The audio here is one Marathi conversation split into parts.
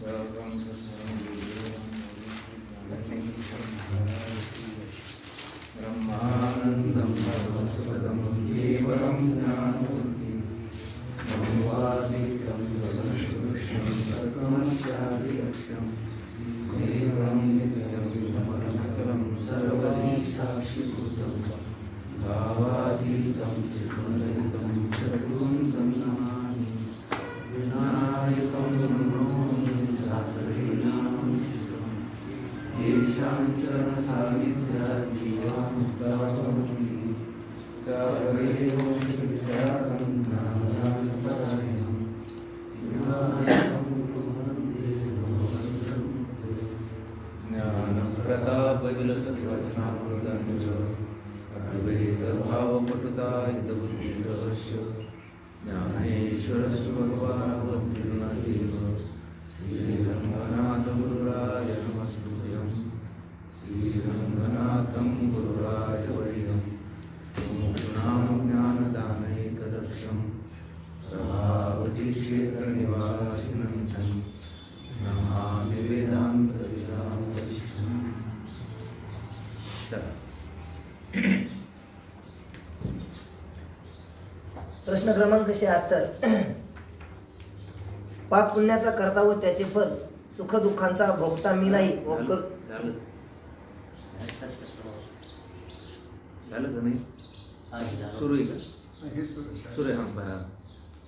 ब्रह्मानन्दं परमसुखदं केवलं ज्ञानमूर्तिं ब्रह्मादिकं जगन्सुदृश्यं सर्वमस्यादिलक्ष्यं केवलं नित्यं ब्रह्मचलं सर्वधी साक्षीभूतं भावातीतं त्रिगुणरहितं सद्गुरुं तं नमामि विनायकं नमामि सागरेणामिषितं येषां चरणसान्निध्या जीवामुक्ता भवन्ति सर्वैव विद्यार्थं ज्ञानानन्दपरायणं विनायकं वन्दे भगवन्तं ज्ञानप्रतापविलसत्वचनामृतं च अद्वैतभावपटुतायितबुद्धिरहस्य ज्ञानेश्वरस्य भगवानवतीर्णदेव श्रीरङ्गनाथगुरुराय नमस्तुभ्यं श्रीरङ्गनाथं गुरुराजवर्यं मूर्णां ज्ञानदानैकदक्षं प्रभावतीक्षेत्रनिवासिनं तं नमामि वेदान्तविदां वरिष्ठम्। प्रश्न क्रमांक 76. पाप पुण्याचा करता व त्याचे फल सुख दुःखांचा भोगता मी नाही व झालं का नाही? सुरू आहे का? सुरू आहे. हां बरं.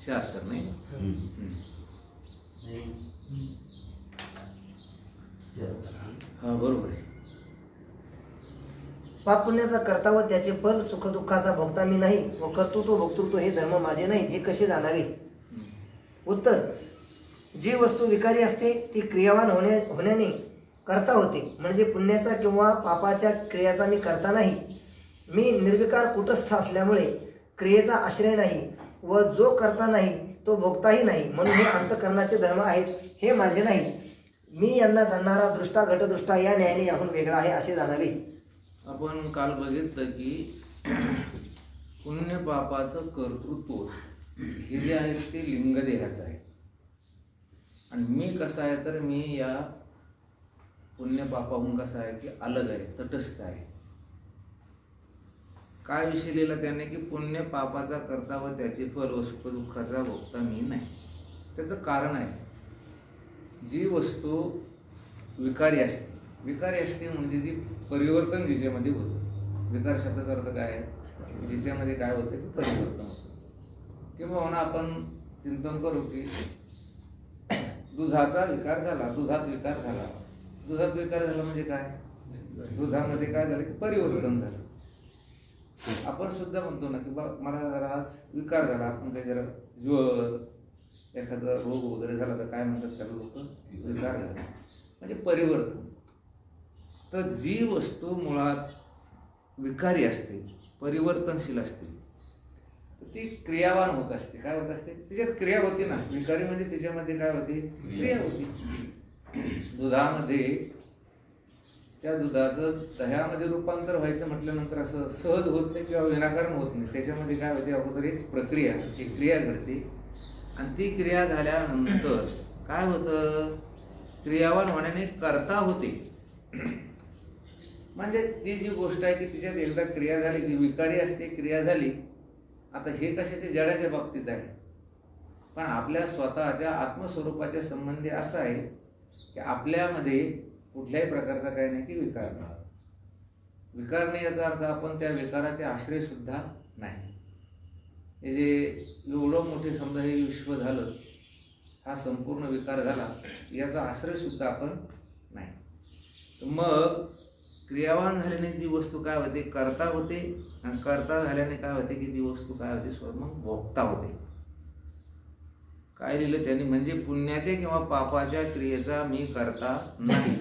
76 नाही? हां बरोबर आहे. पाप पुण्याचा करता व त्याचे फल सुख दुःखाचा भोगता मी नाही व कर्तृत्व भोक्तृत्व हे धर्म माझे नाहीत हे कसे जाणावे? उत्तर. जी वस्तू विकारी असते ती क्रियावान होण्याने करता होते, म्हणजे पुण्याचा किंवा पापाच्या क्रियाचा मी करता नाही. मी निर्विकार कुटस्थ असल्यामुळे क्रियेचा आश्रय नाही व जो करता नाही तो भोगताही नाही, म्हणून हे अंतःकरणाचे धर्म आहेत, हे माझे नाही. मी यांना जाणणारा दृष्टा घटदृष्टा या न्यायाने याहून वेगळा आहे असे जाणावे. आपण काल बघितलं की पुण्य पापाचं कर्तृत्व हे जे आहे ते लिंगदेहाचं आहे आणि मी कसं आहे तर मी या पुण्य पापाहून कसं आहे की अलग आहे, तटस्थ आहे. काय विषय लिहिला त्याने की पुण्य पापाचा करता व त्याचे फल व सुख दुःखाचा भोगता मी नाही. त्याचं कारण आहे, जी वस्तू विकारी असते म्हणजे जी परिवर्तन जिच्यामध्ये होतं. विकार शब्दाचा अर्थ काय आहे? जिच्यामध्ये काय होतं की परिवर्तन होतं. किंवा आपण चिंतन करू की दुधाचा विकार झाला, दुधात विकार झाला म्हणजे काय? दुधामध्ये काय झालं की परिवर्तन झालं. आपण सुद्धा म्हणतो ना की बा मला जरा आज विकार झाला, आपण काही जरा ज्वर एखादा रोग वगैरे झाला तर काय म्हणतात त्याला लोक? विकार झाला म्हणजे परिवर्तन. तर जी वस्तू मुळात विकारी असते, परिवर्तनशील असते, तर ती क्रियावान होत असते. काय होत असते? तिच्यात क्रिया होती ना. विकारी म्हणजे तिच्यामध्ये काय होती? क्रिया होती. दुधामध्ये त्या दुधाचं दह्यामध्ये रूपांतर व्हायचं म्हटल्यानंतर असं सहज होत नाही किंवा विनाकारण होत नाही. त्याच्यामध्ये काय होते? अगोदर एक प्रक्रिया, एक क्रिया घडते आणि ती क्रिया झाल्यानंतर काय होतं? क्रियावान होण्याने करता होते. म्हणजे ती जी गोष्ट आहे की तिच्यात एकदा क्रिया झाली, जी विकारी असते, क्रिया झाली. आता हे कशाच्या जडाच्या बाबतीत आहे, पण आपल्या स्वतःच्या आत्मस्वरूपाच्या संबंधी असं आहे की आपल्यामध्ये कुठल्याही प्रकारचा काही नाही की विकार नाही. याचा अर्थ आपण त्या विकाराचे आश्रय सुद्धा नाही. हे जे एवढं मोठे समजा हे विश्व झालं, हा संपूर्ण विकार झाला, याचा आश्रय सुद्धा आपण नाही. तर मग क्रियावान झाल्याने ती वस्तू काय होते? करता होते. आणि करता झाल्याने काय होते की ती वस्तू काय होते? मग भोगता होते. काय लिहिलं त्यांनी? म्हणजे पुण्याच्या किंवा पापाच्या क्रियेचा मी करता नाही.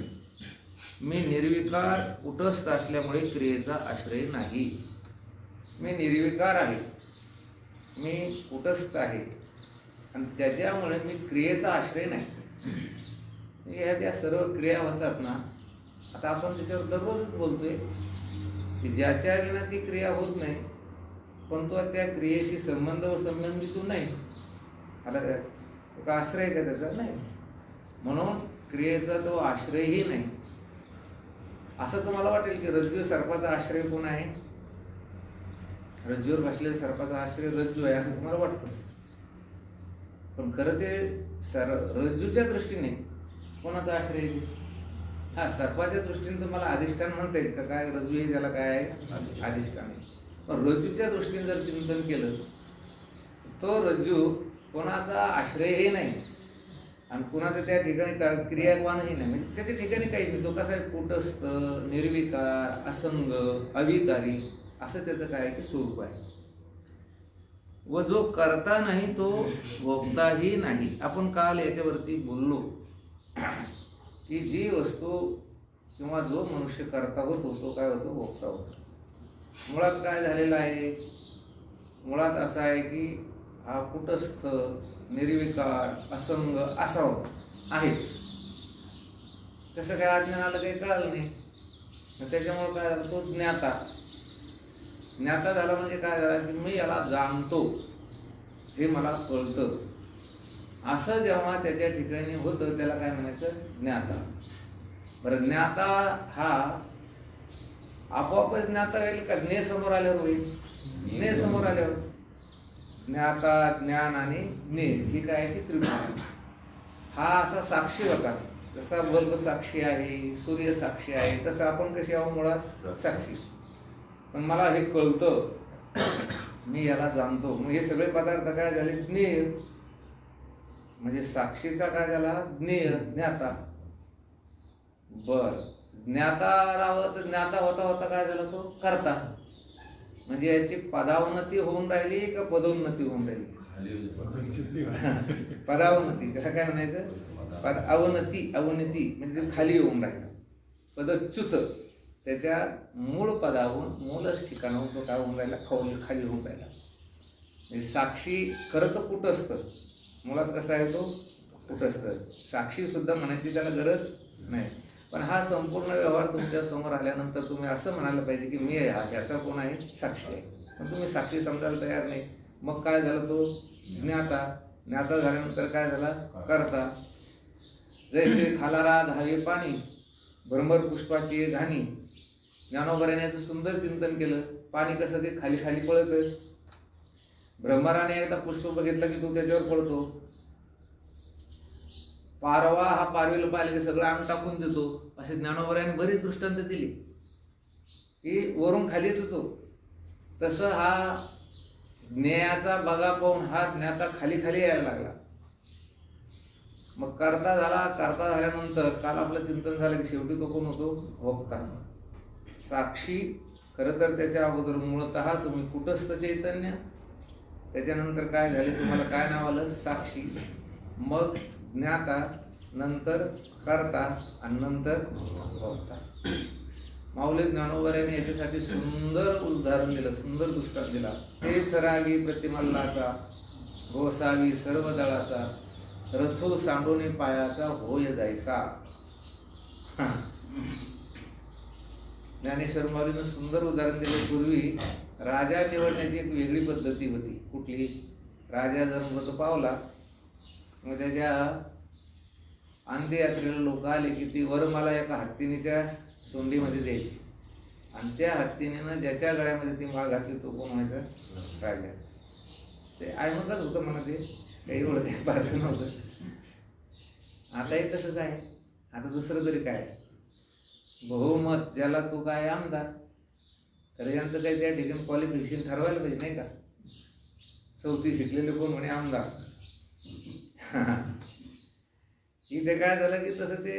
मी निर्विकार कुटस्थ असल्यामुळे क्रियेचा आश्रय नाही. मी निर्विकार आहे, मी कुटस्थ आहे आणि त्याच्यामुळे मी क्रियेचा आश्रय नाही. या ज्या सर्व क्रिया होतात ना, आता आपण त्याच्यावर दररोजच बोलतोय की ज्याच्या विना ती क्रिया होत नाही, पण तो त्या क्रियेशी संबंध व संबंधित नाही. आता का आश्रय का त्याचा? नाही. म्हणून क्रियेचा तो आश्रयही नाही. असं तुम्हाला वाटेल की रज्जू सर्पाचा आश्रय कोण आहे, रज्जूवर बसलेल्या सर्पाचा आश्रय रज्जू आहे असं तुम्हाला वाटतं. पण खरं ते रज्जूच्या दृष्टीने कोणाचा आश्रय आहे? हा, सर्पाच्या दृष्टीने तुम्हाला अधिष्ठान म्हणता येईल का? काय रज्जू हे त्याला काय आहे? अधिष्ठान आहे. पण रज्जूच्या दृष्टीने जर चिंतन केलं तो रज्जू कोणाचा आश्रयही नाही आणि कुणाचं त्या ठिकाणी क्रियावानही नाही. म्हणजे त्याच्या ठिकाणी काही नाही. तो कसा आहे? कूटस्थ, निर्विकार, असंग, अविकारी असं त्याचं काय की स्वरूप आहे. व जो करता नाही तो भोगताही नाही. आपण काल याच्यावरती बोललो की जी वस्तू किंवा जो मनुष्य करता होतो तो काय होतो? भोगता होतो. मुळात काय झालेलं आहे? मुळात असं आहे की हा कुटस्थ, निर्विकार, असंग असा होता आहेच. कसं काय अज्ञानाला काही कळालं नाही. त्याच्यामुळे काय झालं? तो ज्ञाता झाला. म्हणजे काय झालं की मी याला जाणतो, हे मला कळतं. असं जेव्हा त्याच्या ठिकाणी होतं त्याला काय म्हणायचं? ज्ञाता. बरं, ज्ञाता हा आपोआपच ज्ञाता होईल का ज्ञे समोर आल्यावर होईल? ज्ञे समोर आल्यावर. ज्ञाता, ज्ञान आणि ज्ञे ही काय की त्रिगुण. हा असा साक्षी होता. जसा बल्ब साक्षी आहे, सूर्य साक्षी आहे, तसं आपण कशी आहोत? मुळात साक्षी. पण मला हे कळतं, मी याला जाणतो. मग हे सगळे पदार्थ काय झाले? ज्ञेय. म्हणजे साक्षीचा काय झाला? ज्ञेय, ज्ञाता. बर, ज्ञाता राहत ज्ञाता होता होता काय झाला? तो करता. म्हणजे याची पदावन्नती होऊन राहिली का पदोन्नती होऊन राहिली? पदावन्नती. त्याला काय म्हणायचं? अवनती म्हणजे खाली येऊन राहिला. पदच्युत, त्याच्या मूळ पदावरून मूलच ठिकाणाहून तो काय होऊन राहिला? खाली होऊन राहिला. म्हणजे साक्षी खरं तर कुटस्थ, मुळात कसा आहे तो? कुटस्थ. साक्षी सुद्धा म्हणायची त्याला गरज नाही. पण हा संपूर्ण व्यवहार तुमच्या समोर आल्यानंतर तुम्ही असं म्हणायला पाहिजे की मी ह्याचा कोण आहे? साक्षी आहे. पण तुम्ही साक्षी समजायला तयार नाही. मग काय झालं? तो ज्ञाता झाल्यानंतर काय झाला? करता. जैसे खालारा धावे पाणी, भ्रमर पुष्पाची घाणी. ज्ञानोबराने याचं सुंदर चिंतन केलं. पाणी कसं ते खाली खाली पळतं. भ्रमराने एकदा पुष्प बघितलं की तो त्याच्यावर पळतो. पारवा हा पारवीला पाहिले की सगळं अंग टाकून देतो. असे ज्ञानोबराने बरीच दृष्टांत दिली की वरून खाली येतो तो. तसं हा ज्ञेयाचा बघा पाहून हा ज्ञाता खाली खाली यायला लागला. मग करता झाल्यानंतर काल आपलं चिंतन झालं की शेवटी तो कोण होतो? भोक्ता. साक्षी खरं तर त्याच्या अगोदर मूळतः तुम्ही कुटस्थ चैतन्य, त्याच्यानंतर काय झाले? तुम्हाला काय नाव आलं? साक्षी. मग ज्ञाता, नंतर करता आणि नंतर भोक्ता. माऊली ज्ञानोबराने याच्यासाठी सुंदर उदाहरण दिलं, सुंदर दृष्टांत दिला. तेच रागी प्रतिमल्लाचा, गोसावी सर्व दळाचा, रथो सांडोनी पायाचा होय जायसा. ज्ञानेश्वर माऊलीनं सुंदर उदाहरण दिलं. पूर्वी राजा निवडण्याची एक वेगळी पद्धती होती. कुठली? राजा जर मृत पावला मग त्याच्या अंत्ययात्रेला लोक आले की ती वरमाला एका हत्तीनीच्या सोंडीमध्ये द्यायची आणि त्या हत्तीनीनं ज्याच्या गळ्यामध्ये ती माळ घातली तो कोण व्हायचा? राजा. ते आयमकच होतं म्हणा. ते काही एवढं काही फारसं नव्हतं. आता एक तसंच आहे. आता दुसरं तरी काय? बहुमत ज्याला तो काय? आमदार. तर यांचं काही त्या ठिकाणी क्वालिफिकेशन ठरवायला पाहिजे नाही का? 4थी शिकलेले कोण म्हणे आमदार. इथे काय झालं की तसं ते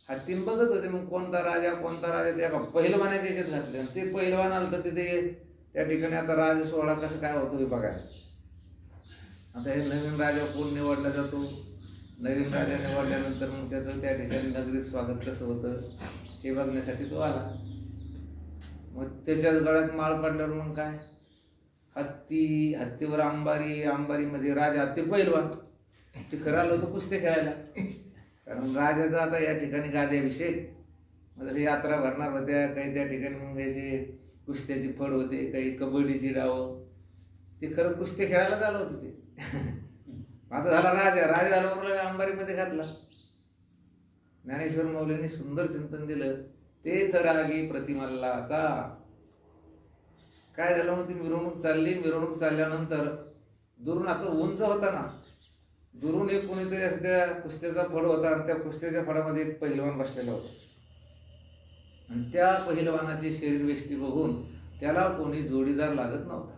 हत्तीन बघत होते. मग कोणता राजा त्या पहिलवानाच्या याच्यात घातले. ते पहिलवान आलं तर ते त्या ठिकाणी आता राज सोहळा कसं काय होतो हे बघायला. आता हे नवीन राजा कोण निवडला जातो? नवीन राजा निवडल्यानंतर मग त्याचं त्या ठिकाणी नगरीत स्वागत कसं होतं हे बघण्यासाठी तो आला. मग त्याच्याच गळ्यात माळ पडल्यावर मग काय? हत्तीवर अंबारीमध्ये राजा, ते पहिलवान. ते खरं आलं होतं कुस्ती खेळायला. कारण राजाचा आता या ठिकाणी गाद्याभिषेक, म्हणजे यात्रा भरणार होत्या. काही त्या ठिकाणी मग याचे कुस्त्याची फड होते, काही कबड्डीची डावं. ते खरं कुस्ती खेळायला झालं होतं ते. आता झाला राजा झाल्यावर अंबारीमध्ये घातला. ज्ञानेश्वर माऊलींनी सुंदर चिंतन दिलं, तेथ रागी प्रतिमल्लाचा. काय झालं मग ती मिरवणूक चालली. मिरवणूक चालल्यानंतर दुरून आता उंच होता ना, दुरून एक कोणीतरी असं त्या कुस्त्याचा फड होता आणि त्या कुस्त्याच्या फडामध्ये एक पहिलवान बसलेला होता. आणि त्या पहिलवानाची शरीरवेष्टी बघून त्याला कोणी जोडीदार लागत नव्हता.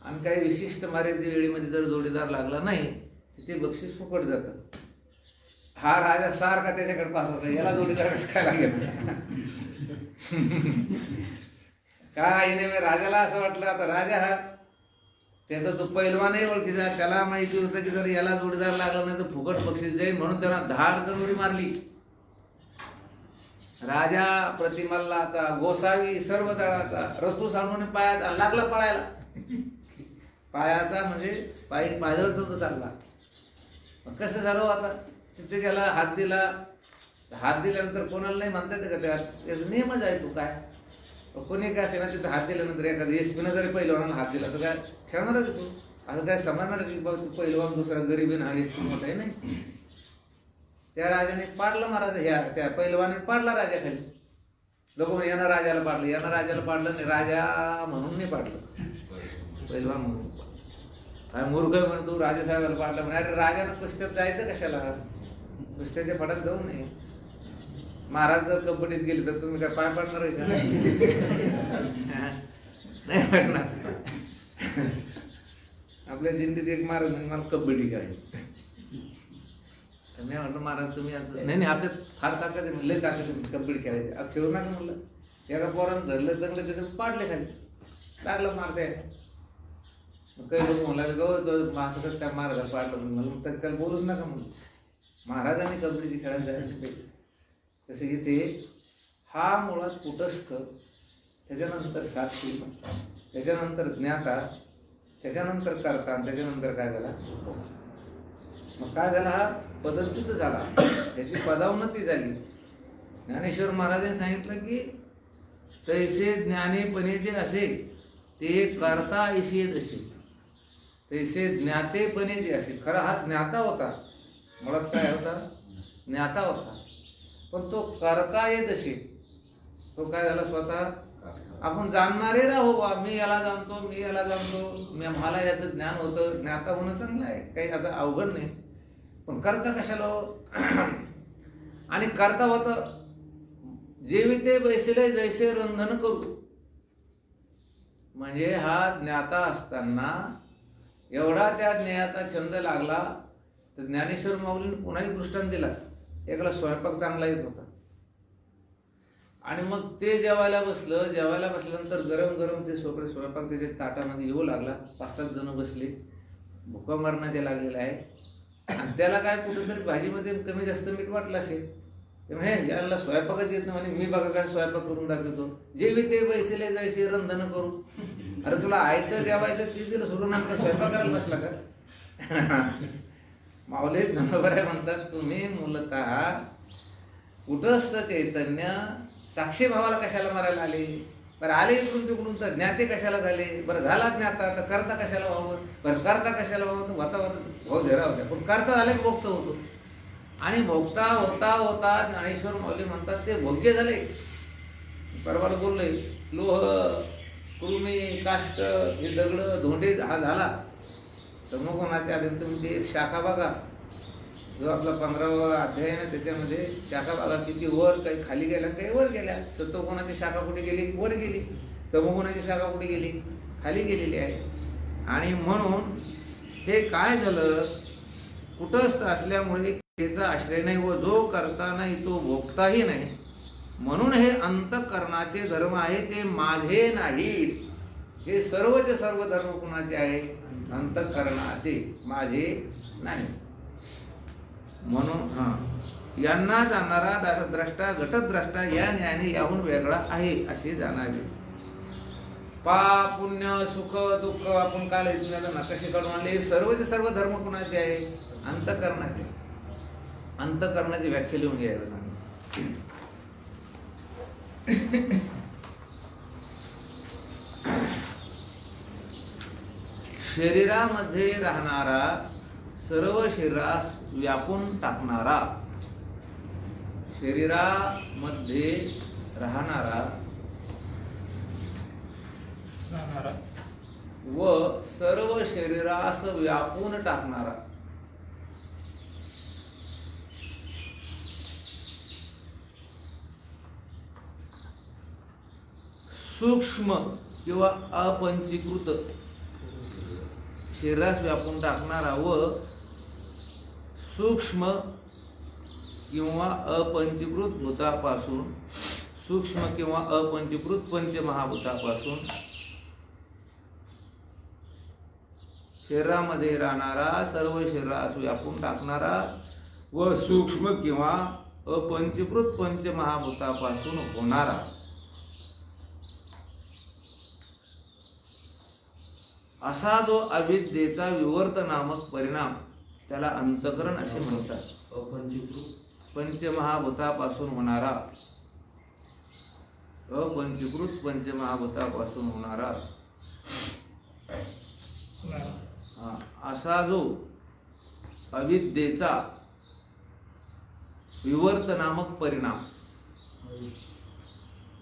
आणि काही विशिष्ट मर्यादित वेळेमध्ये जर जोडीदार लागला नाही तिथे बक्षीस फुकट जातं. हा राजा सारखा त्याच्याकडे पाहत होता, याला जोडीदार कसं काय लागेल. काय नाही, राजाला असं वाटलं आता राजा हा त्याचा तो पैलवानही ओळखीचा, त्याला माहिती होतं की जर याला जोडीदार लागला नाही तर फुकट बक्षीस जाईल, म्हणून त्याला धार उडी मारली. राजा प्रतिमल्लाचा गोसावी सर्व दळाचा रतू सांडून पायाचा लागला पळायला. पायाचा म्हणजे पायदळ सुद्धा चालला. कसं झालं आता, तिथे गेला, हात दिला. हात दिल्यानंतर कोणाला नाही म्हणता येतं का, त्याचा नियमच आहे. तू काय कोणी काय असेल ना तिथं हात दिल्यानंतर एखाद्या एसपीनं जरी पहिलवानाला हात दिला तर काय खेळणारच तू, असं काय समजणार की बाबा तू पहिलवान दुसरा गरीबीन हा एसपी मोठा आहे. नाही, त्या राजाने पाडलं महाराज, ह्या त्या पहिलवानाने पाडला राजाखाली. लोक म्हणजे यानं राजाला पाडलं, यानं राजाला पाडलं नाही, राजा म्हणून नाही पाडलं, पहिलवान म्हणून. काय मूर्ख आहे म्हणे तू, राजासाहेबाला पाडलं म्हणे. अरे राजानं कुस्त्यात जायचं कशाला, कुस्त्याच्या फडात जाऊ नये. महाराज जर कबड्डीत गेले तर तुम्ही काय पाय पाडणार आहे का? नाही पाडणार. आपल्या दिंडीत एक महाराज मला कबड्डी खेळायची. मी म्हटलं महाराज तुम्ही नाही आपल्यात फार ताकद आहे, म्हणलं ताकद आहे कबड्डी खेळायची. खेळू नका म्हणलं. एका पोरानं धरलं चांगलं तिथे पाडले खाली, लागलं मारते. काही लोक म्हणाले गो असं कसं काय महाराजाला पाडलं म्हणून, तर त्याला बोलूच नका म्हणून. महाराजांनी कबड्डीची खेळायला जायला. तसे इथे हा मुळात कुटस्थ, त्याच्यानंतर साक्षी, त्याच्यानंतर ज्ञाता, त्याच्यानंतर कर्ता आणि त्याच्यानंतर काय झाला. मग काय झाला, हा पदच्युत झाला, त्याची पदावन्नती झाली. ज्ञानेश्वर महाराजांनी सांगितलं की तैसे ज्ञानेपणे जे असे ते करता ऐशी असे, तैसे ज्ञातेपणे जे असे. खरा हा ज्ञाता होता, मुळात काय होता, ज्ञाता होता, पण तो करता येत असे. तो काय झाला, स्वतः आपण जाणणारे राहू बा, मी याला जाणतो, मी याला जाणतो, मला याचं ज्ञान होतं. ज्ञाता होणं चांगलं आहे, काही आता अवघड नाही, पण करता कशाला. आणि करता होतं जेविते बैसले जैसे रंधन करू. म्हणजे हा ज्ञाता असताना एवढा त्या ज्ञानाचा छंद लागला तर ज्ञानेश्वर माऊलीने पुन्हा एक दृष्टांत दिला. एकाला स्वयंपाक चांगला येत होता आणि मग ते जेवायला बसलं. जेवायला बसल्यानंतर गरम गरम ते स्वयंपाक त्याच्या ताटामध्ये येऊ लागला. 5-7 जण बसले, भुका मरणाचे लागलेला आहे. आणि त्याला काय कुठेतरी भाजीमध्ये कमी जास्त मीठ वाटलं असेल. ते म्हणजे याला स्वयंपाकच येत नाही, म्हणजे मी बघा काय स्वयंपाक करून दाखवतो. जेविते बैसले जैसे रंधन करू. अरे तुला आयतं जेवायचं ते दिलं सोडून आपला स्वयंपाक करायला बसला का. माऊली बरोबर आहे म्हणतात, तुम्ही मूलतः कुटस्थ चैतन्य साक्षी भावाला कशाला मारायला आले. बरं आले इकडून तिकडून तर ज्ञाते कशाला झाले. बरं झाला ज्ञाता तर करता कशाला व्हावं. बरं करता कशाला व्हावं, तर होता हो दे राहू द्या, पण करता झाले की भोगता होतो. आणि भोगता होता होता ज्ञानेश्वर माऊली म्हणतात ते भोग्य झाले. परवाला बोललोय, लोह कृमी काष्ट हे दगड धोंडे हा झाला. तर मग कोणाच्या आधी तुम्ही ते एक शाखा बघा, जो आपला 15वा अध्याय आहे ना त्याच्यामध्ये शाखा बघा किती वर, काही खाली गेल्या काही वर गेल्या. सत्वगुणाची शाखा कुठे गेली, वर गेली. तमोगुणाची शाखा कुठे गेली, खाली गेलेली आहे. आणि म्हणून हे काय झालं, कुटस्थ असल्यामुळे त्याचा आश्रय नाही व जो करता नाही तो भोगताही नाही. म्हणून हे अंतःकरणाचे धर्म आहे ते माझे नाहीत. हे सर्वचे सर्व धर्म कुणाचे आहे, अंतःकरणाचे, माझे नाही. म्हणून यांना जाणणारा द्रष्टा घटद्रष्टा या न्यायाने याहून वेगळा आहे असे जाणावे. पाप पुण्य सुख दुःख आपण काल नकाशे काढून आणले. सर्वचे सर्व धर्म कुणाचे आहे, अंतःकरणाचे. अंतःकरणाची व्याख्या लिहून घ्यायला सांगितलं. शरीरामध्ये राहणारा, सर्व शरीरास व्यापून टाकणारा शरीरामध्ये राहणारा व सर्व शरीरास व्यापून टाकणारा सूक्ष्म किंवा अपंचीकृत शरीरास व्यापून टाकणारा व सूक्ष्म किंवा अपंचीकृत भूतापासून सूक्ष्म किंवा अपंचीकृत पंचमहाभूतापासून शरीरामध्ये राहणारा सर्व शरीरास व्यापून टाकणारा व सूक्ष्म किंवा अपंचीकृत पंचमहाभूतापासून होणारा असा जो अविद्येचा विवर्त नामक परिणाम त्याला अंतःकरण असे म्हणतात. पंचमहाभूतापासून होणारा अपंचीकृत पंचमहाभूतापासून होणारा असा जो अविद्येचा विवर्त नामक परिणाम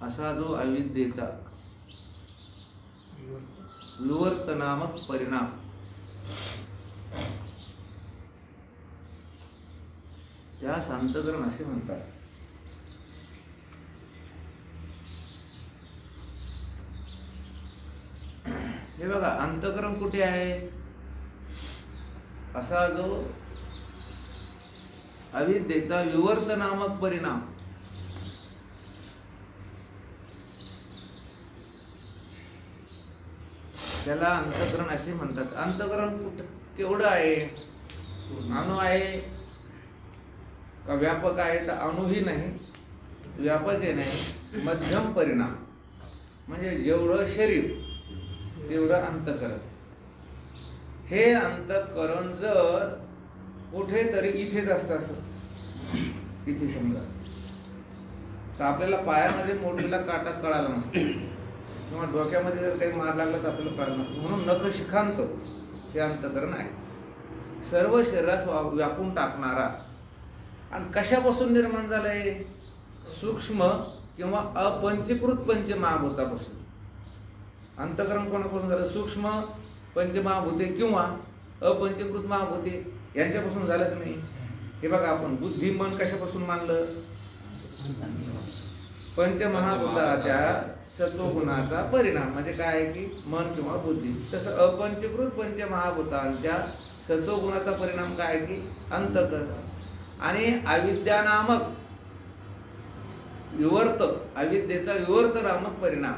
असा जो अविद्येचा विवर्त नामक परिणाम त्यास अंतःकरण असे म्हणतात. हे बघा, अंतःकरण कुठे आहे? असा जो अविद्येचा विवर्त नामक परिणाम त्याला अंतःकरण असे म्हणतात. अंतःकरण केवढं आहे? अणु आहे का व्यापक आहे? तर अणुही नाही, व्यापकही नाही, मध्यम परिणाम म्हणजे जेवढं शरीर तेवढं अंतःकरण. हे अंतःकरण जर कुठेतरी इथेच असतं, असं इथे समजा, तर आपल्याला पायामध्ये मोडलेला काटा कळाला नसतो किंवा डोक्यामध्ये जर काही मार लागला तर आपल्याला कळलं नसतं. म्हणून नखशिखांत हे अंतःकरण आहे, सर्व शरीरास व्यापून टाकणारा. आणि कशापासून निर्माण झालंय? सूक्ष्म किंवा अपंचीकृत पंचमहाभूतापासून. अंतःकरण कोणापासून झालं? सूक्ष्म पंचमहाभूते किंवा अपंचीकृत महाभूते यांच्यापासून झालं की नाही? हे बघा, आपण बुद्धी मन कशापासून मानलं? पंचमहाभूताच्या सत्वगुणाचा परिणाम म्हणजे काय आहे की मन किंवा बुद्धी. तसं अपंचीकृत पंचमहाभूतांच्या सत्वगुणाचा परिणाम काय आहे की अंतःकरण. आणि अविद्या नामक विवर्त, अविद्येचा विवर्त नामक परिणाम,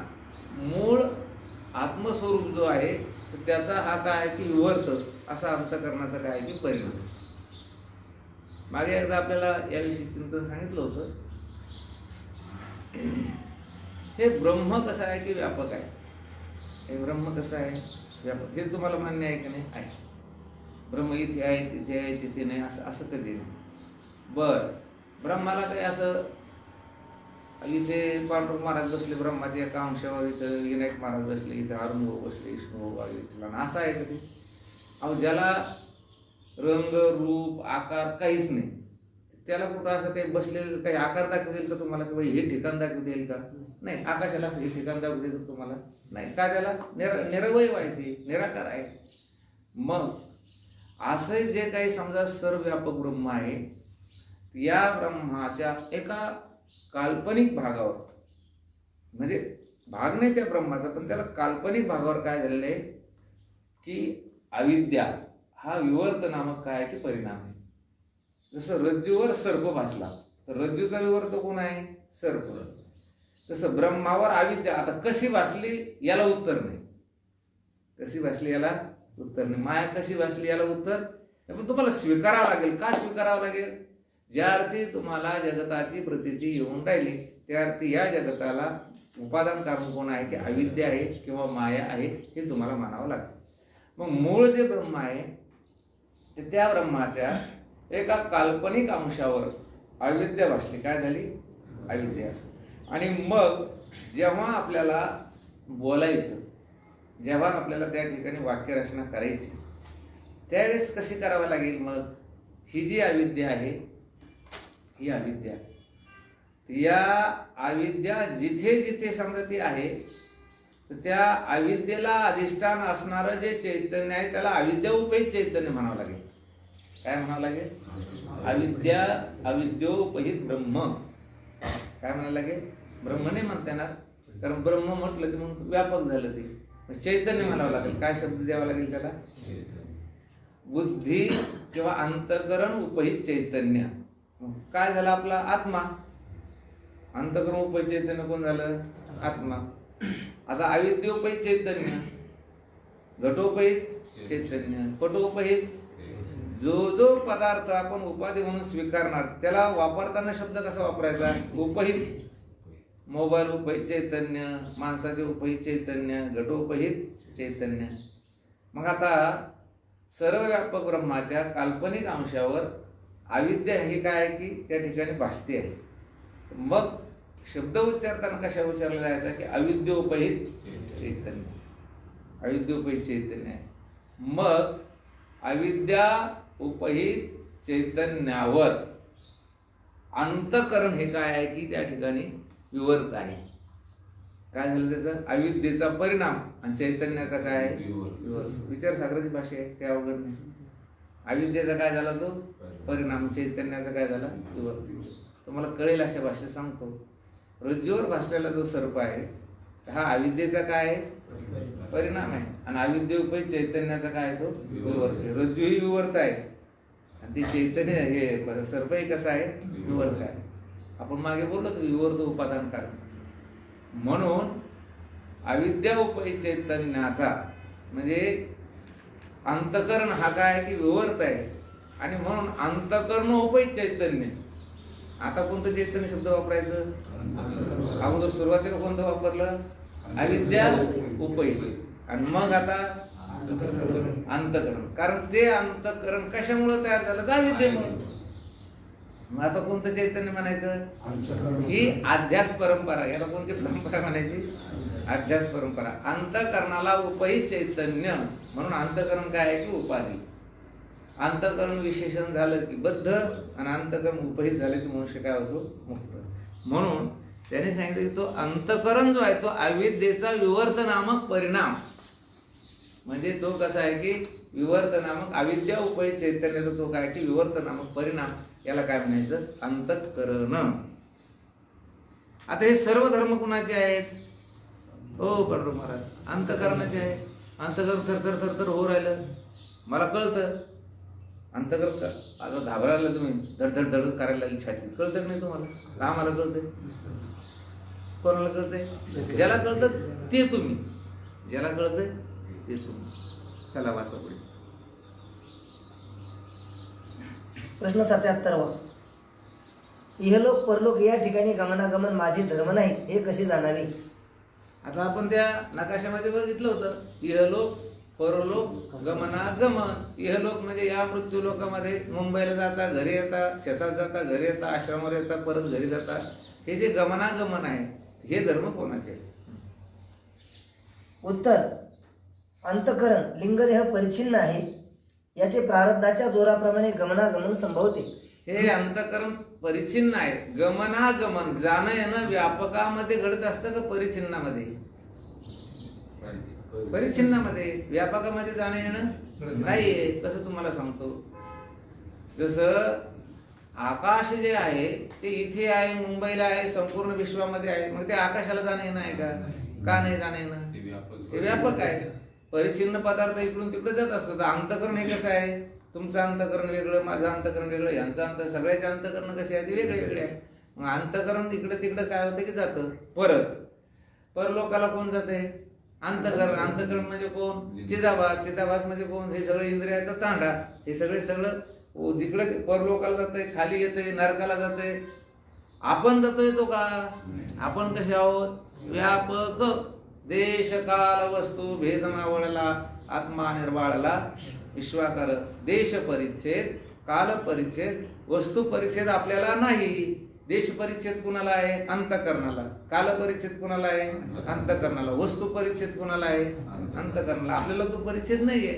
मूळ आत्मस्वरूप जो आहे तर त्याचा हा काय आहे की विवर्त, असा अंतःकरणाचा काय आहे की परिणाम. मागे एकदा आपल्याला याविषयी चिंतन सांगितलं होतं. हे ब्रह्म कसं आहे की व्यापक आहे? हे ब्रह्म कसं आहे? व्यापक. हे तुम्हाला मान्य आहे की नाही? आहे. ब्रह्म इथे आहे, तिथे आहे, तिथे नाही, असं कधी नाही. बर, ब्रह्माला काही असं इथे पांडुरंग महाराज बसले ब्रह्माच्या एका अंशावर, इथं विनायक महाराज बसले, इथे अरुणभाऊ बसले, विष्णुभाऊ विठ्ठला, असं आहे कधी? अहो, ज्याला रंग रूप आकार काहीच नाही, त्याला कुठं असं काही बसलेलं काही आकार दाखवू देईल का तुम्हाला? की बाई हे ठिकाण दाखवू देईल का? नाही. आकाशाला असं हे ठिकाण दाखवू देईल का तुम्हाला? नाही. का? त्याला निरवय आहे, ते निराकार आहे. मग असे जे काही समजा सर्वव्यापक ब्रह्म आहे, या ब्रह्माच्या एका काल्पनिक भागावर, म्हणजे भाग नाही त्या ब्रह्माचा, पण त्याला काल्पनिक भागावर काय झालेलं आहे की अविद्या हा विवर्त नामक काय आहे की परिणाम आहे. जसं रज्जूवर सर्प भासला तर रज्जूचा विवर्त कोण आहे? सर्प. तसं ब्रह्मावर अविद्या आता कशी भासली याला उत्तर नाही. कशी भासली याला उत्तर नाही. माया कशी भासली याला उत्तर, पण तुम्हाला स्वीकारावं लागेल. का स्वीकारावं लागेल? ज्या अर्थी तुम्हाला जगताची प्रतीती येऊन राहिली त्या अर्थी या जगताला उपादान कारण कोण आहे की अविद्या आहे किंवा माया आहे, हे तुम्हाला मानावं लागेल. मग मूळ जे ब्रह्म आहे त्या ब्रह्माच्या एका काल्पनिक अंशावर अविद्या भासली. काय झाली? अविद्या. आणि मग जेव्हा आपल्याला बोलायचं, जेव्हा आपल्याला त्या ठिकाणी वाक्यरचना करायची, त्यावेळेस कशी करावं लागेल? मग ही जी अविद्या आहे, ही अविद्या या अविद्या जिथे जिथे समजा ती आहे, तर त्या अविद्येला अधिष्ठान असणारं जे चैतन्य आहे त्याला अविद्या उपहित चैतन्य म्हणावं लागेल. काय म्हणावं लागेल? अविद्योपहित ब्रह्म. काय म्हणायला लागेल? ब्रह्म नाही म्हणता येणार, कारण ब्रह्म म्हटलं की मग व्यापक झालं ते. चैतन्य म्हणावं लागेल. काय शब्द द्यावा लागेल त्याला? बुद्धी किंवा अंतकरण उपहित चैतन्य. काय झालं? आपला आत्मा. अंतकरण उपहित चैतन्य कोण झालं? आत्मा. आता अविद्योपहित चैतन्य, घटोपहित चैतन्य, पटोपहित. जो पदार्थ आपण उपाधी म्हणून स्वीकारणार त्याला वापरताना शब्द कसा वापरायचा? उपहित. मोबाईल उपहित चैतन्य, माणसाचे उपहित चैतन्य, घटोपहित चैतन्य. मग आता सर्वव्यापक ब्रह्माच्या काल्पनिक अंशावर अविद्या ही काय आहे की त्या ठिकाणी भासते आहे. मग शब्द उच्चारताना कशा उच्चारला जायचा की अविद्योपहित चैतन्य. अविद्योपहित चैतन्य आहे. मग अविद्या उपहित चैतन्यावर अंतकरण हे काय आहे की त्या ठिकाणी विवर्त आहे. काय झालं त्याचं? अविद्येचा परिणाम आणि चैतन्याचा काय आहे? विवर्त. विचारसागराची भाषा आहे, काय अवघड नाही. अविद्येचा काय झाला? तो परिणाम. चैतन्याचा काय झाला? विवर्त. तुम्हाला कळेल अशा भाषेत सांगतो. रज्जूवर भासलेला जो सर्प आहे हा अविद्येचा काय आहे? परिणाम आहे. आणि अविद्ये उपहित चैतन्याचा काय आहे? तो विवर्त आहे. रज्जू ही विवर्त आहे आणि ते चैतन्य हे सर्पही कसं आहे? विवर्त आहे. आपण मागे बोललो तर विवर्त उपादान कारण. म्हणून अविद्या उपहित चैतन्याचा म्हणजे अंतकरण हा काय की विवर्त आहे. आणि म्हणून अंतकरण उपहित चैतन्य. आता कोणतं चैतन्य शब्द वापरायचं? अगोदर सुरुवातीला कोणतं वापरलं? अविद्या उपहित. आणि मग आता अंतकरण. कारण ते अंतकरण कशामुळे तयार झालं? अविद्येमुळे. मग आता कोणतं चैतन्य म्हणायचं? ही अध्यास परंपरा. याला कोणती परंपरा म्हणायची? अध्यास परंपरा. अंतकरणाला उपहित चैतन्य म्हणून अंतकरण काय आहे की उपाधी. अंतकरण विशेषण झालं की बद्ध आणि अंतकरण उपहित झालं की मनुष्य काय होतो? मुक्त. म्हणून त्याने सांगितलं की तो अंतकरण जो आहे तो अविद्येचा विवर्त नामक परिणाम. म्हणजे तो कसा आहे की विवर्त नामक अविद्या उपहित चैतन्याचा तो काय की विवर्त नामक परिणाम. याला काय म्हणायचं? अंतःकरण. आता हे सर्व धर्म कुणाचे आहेत? हो पंढर महाराज, अंतकरणाचे आहे. अंतकरण थरथर थरथर हो राहिलं. मला कळतं अंतकरण. आता घाबरायला तुम्ही धडधड धड करायला लागली छाती. कळतं की नाही तुम्हाला? आम्हाला कळतंय. कोणाला कळतंय? ज्याला कळतं ते तुम्ही. ज्याला कळतंय ते तुम्ही. चला वाचा पुढे. प्रश्न 77वा. इहलोक परलोक या ठिकाणी गमनागमन माझे धर्म नाही हे कसे जाणावे? आता आपण त्या नकाशामध्ये बघितलं होतं. इहलोक परलोक गमनागमन. इहलोक म्हणजे या मृत्यू लोकामध्ये मुंबईला जाता, घरी येता, शेतात जाता, घरी येता, आश्रमावर येता, परत घरी जाता. हे जे गमनागमन आहे हे धर्म कोणाचे? उत्तर. अंतकरण लिंगदेह परिच्छिन्न आहे. याचे प्रारब्धाच्या जोराप्रमाणे गमनागमन संभवते. हे अंतकरण परिच्छिन्न आहे. गमनागमन जाणं येणं व्यापकामध्ये घडत असतं का परिच्छिन्नामध्ये? परिच्छिन्नामध्ये. व्यापकामध्ये जाणं येणं नाहीये. कसं तुम्हाला सांगतो. जसं आकाश जे आहे ते इथे आहे, मुंबईला आहे, संपूर्ण विश्वामध्ये आहे. मग ते आकाशाला जाणं येणं आहे का? का नाही जाणं येणं? ते व्यापक आहे. परिच्छिन्न पदार्थ इकडून तिकडे जात असतो. तर अंतकरण हे कसं आहे? तुमचं अंतकरण वेगळं, माझं अंतकरण वेगळं, यांचं सगळ्याचे अंतकरण कसे आहे ते वेगळे वेगळे आहे. मग अंतकरण इकडे तिकडे काय होतं की जातं. परत परलोकाला कोण जाते? अंतकरण. अंतकरण म्हणजे कोण? चिदाभास. चिदाभास म्हणजे कोण? हे सगळं इंद्रियाचा तांडा. हे सगळं जिकडे परलोकाला जातंय, खाली येतंय, नरकाला जातंय. आपण जातोय तो का? आपण कसे आहोत? व्यापक. देश काल वस्तू भेद मावळला, आत्मा निर्वाळला विश्वाकार. देश परिच्छेद, काल परिच्छेद, वस्तू परिच्छेद आपल्याला नाही. देश परिच्छेद कुणाला आहे? अंतकरणाला. काल परिच्छेद कुणाला आहे? अंतकरणाला. वस्तू परिच्छेद कुणाला आहे? अंतकरणाला. आपल्याला तो परिच्छेद नाहीये.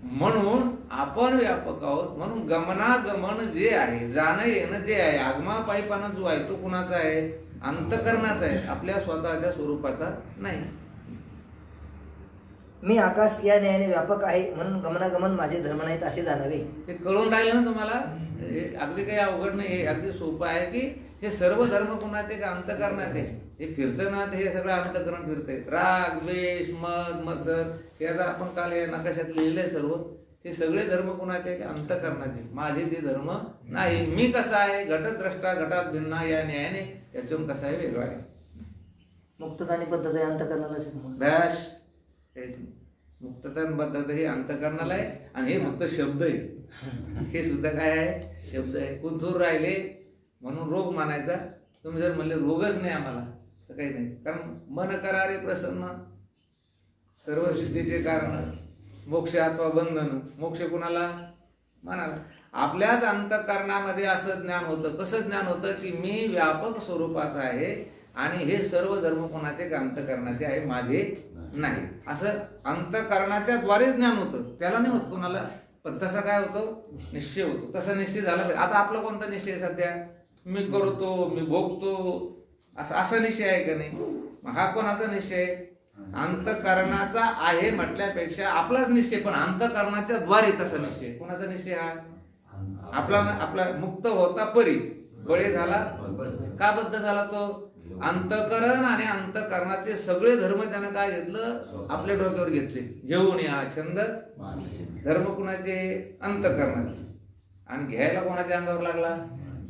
म्हणून आपण व्यापक आहोत. म्हणून गमनागमन जे आहे, जाणं येणं जे आहे, आगमापायीपणा जो आहे तो कुणाचा आहे? अंतःकरणाचा आहे, आपल्या स्वतःच्या स्वरूपाचा नाही. मी आकाश या न्यायाने व्यापक आहे म्हणून गमनागमन माझे धर्म नाहीत असे जाणावे. हे कळून राहिलं ना तुम्हाला? हे अगदी काही अवघड नाही, हे अगदी सोपं आहे की हे सर्व धर्म कुणाचे का अंतःकरणाचे. हे फिरतं ना, हे सगळं अंतःकरण फिरतंय. राग, द्वेष, मद, मत्सर हे आता आपण काल या नकाशात लिहिलंय सर्व. हे सगळे धर्म कुणाचे? अंतःकरणाचे. माझे ते धर्म नाही. मी कसा आहे? घटद्रष्टा घटात भिन्ना या न्यायाने त्याच्यातून कसा आहे? वेगळा आहे. मुक्तता आणि पद्धत आहे अंतःकरणाला दाश मुक्तता बद्धता हे अंतःकरणाला आहे. आणि हे फक्त शब्द आहे. हे सुद्धा काय आहे? शब्द आहे. कुंथूर राहिले म्हणून रोग मानायचा. तुम्ही जर म्हणले रोगच नाही आम्हाला तर काही नाही. कारण मन करारे प्रसन्न, सर्व सिद्धीचे कारण, मोक्ष अथवा बंधन. मोक्ष कुणाला? मनाला. आपल्याच अंतःकरणामध्ये असं ज्ञान होतं. कसं ज्ञान होतं की मी व्यापक स्वरूपाचा आहे आणि हे सर्व धर्म कोणाचे? अंतःकरणाचे आहे, माझे नाही. असं अंतःकरणाच्या द्वारे ज्ञान होतं, त्याला नाही होत कोणाला. पण तसा काय होतो? निश्चय होतो. तसा निश्चय झाला पाहिजे. आता आपला कोणता निश्चय आहे सध्या? मी करतो, मी भोगतो, असा निश्चय आहे का नाही? हा कोणाचा निश्चय आहे? अंतःकरणाचा आहे म्हटल्यापेक्षा आपलाच निश्चय, पण अंतःकरणाच्या द्वारे तसा निश्चय. कोणाचा निश्चय हा? आपला मुक्त होता परी बळे झाला. का बद्ध झाला तो? अंतःकरण आणि अंतःकरणाचे सगळे धर्म त्यानं काय घेतलं? आपल्या डोक्यावर घेतले. घेऊन या छंद धर्म कुणाचे? अंतःकरणाचे. आणि घ्यायला कोणाच्या अंगावर लागला?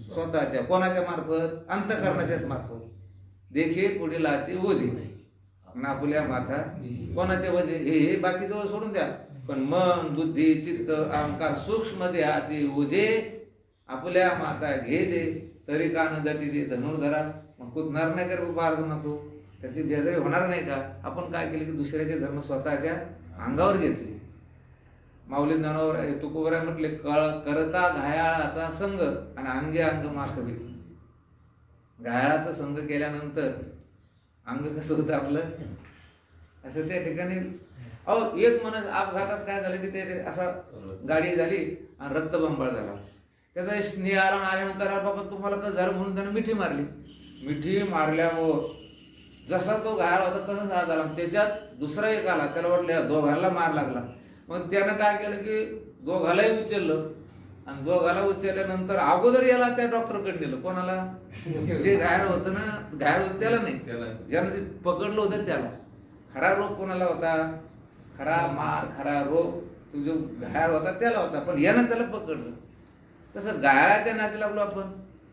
स्वतःच्या. कोणाच्या मार्फत? अंतःकरणाच्याच मार्फत. देखे पुढीलाचे ओझे नापुल्या माथा. कोणाचे वजे? हे बाकीचं सोडून द्या, पण मन, बुद्धी, चित्त, अहंकार सूक्ष्म देहाचे ओझे आपल्या माता घे जे. तरी का न दटीचे धनुर्धरा. मग कुदणार नाही कर बाबा अर्जुना तू? त्याची बेजारी होणार नाही का? आपण काय केलं की दुसऱ्याचे धर्म स्वतःच्या अंगावर घेतले. माऊली ज्ञानावर तुकोबराय म्हटले, करता घायाळाचा संघ आणि अंगे अंग माखवी. घायाळाचा संघ केल्यानंतर अंग कसं होतं आपलं? असं त्या ठिकाणी एक माणूस अपघातात काय झालं की ते असा गाडी झाली आणि रक्तबंबाळ झाला. त्याचा स्नेह आला. आल्यानंतर बाबा तुम्हाला कसं झालं म्हणून त्यानं मिठी मारली. मिठी मारल्यावर जसा तो घायल होता तसाच हा झाला. त्याच्यात दुसरा एक आला, त्याला वाटलं दोघांना मार लागला. मग त्यानं काय केलं की दोघालाही उचललं आणि दोघाला उचलल्यानंतर अगोदर याला त्या डॉक्टरकडे नेलं. कोणाला? जे घायल होतं ना, घायल होतं त्याला नाही, ज्यानं ते पकडलं होतं त्याला. खरा रोग कोणाला होता? खरा मार, खरा रोग तो जो घायल होता त्याला होता, पण यानं त्याला पकडलं. तसं गाळाच्या नाती लागलो आपण.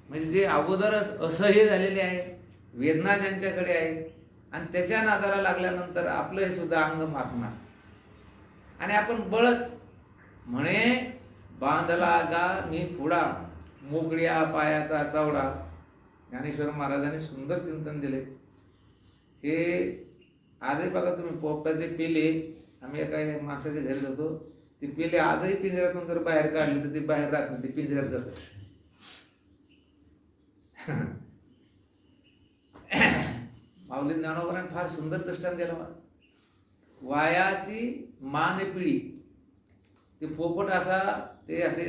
म्हणजे जे अगोदरच असह्य झालेले आहे, वेदना ज्यांच्याकडे आहे, आणि त्याच्या नादाला लागल्यानंतर आपलं हे सुद्धा अंग मागणार. आणि आपण बळत म्हणे बांधला गा मी पुढा, मोकळ्या पायाचा चवडा. ज्ञानेश्वर महाराजांनी सुंदर चिंतन दिले. हे आजही बघा तुम्ही, पोपटाचे पिले, आम्ही एका माणसाच्या घरी जातो, ते पिले आजही पिंजऱ्यातून जर बाहेर काढले तर ते बाहेर राहत नाही, ते पिंजऱ्यात जातात. माऊली ज्ञानोबाने फार सुंदर दृष्टांत दिला. वायाची मान पिढी, ते पोपट असा, ते असे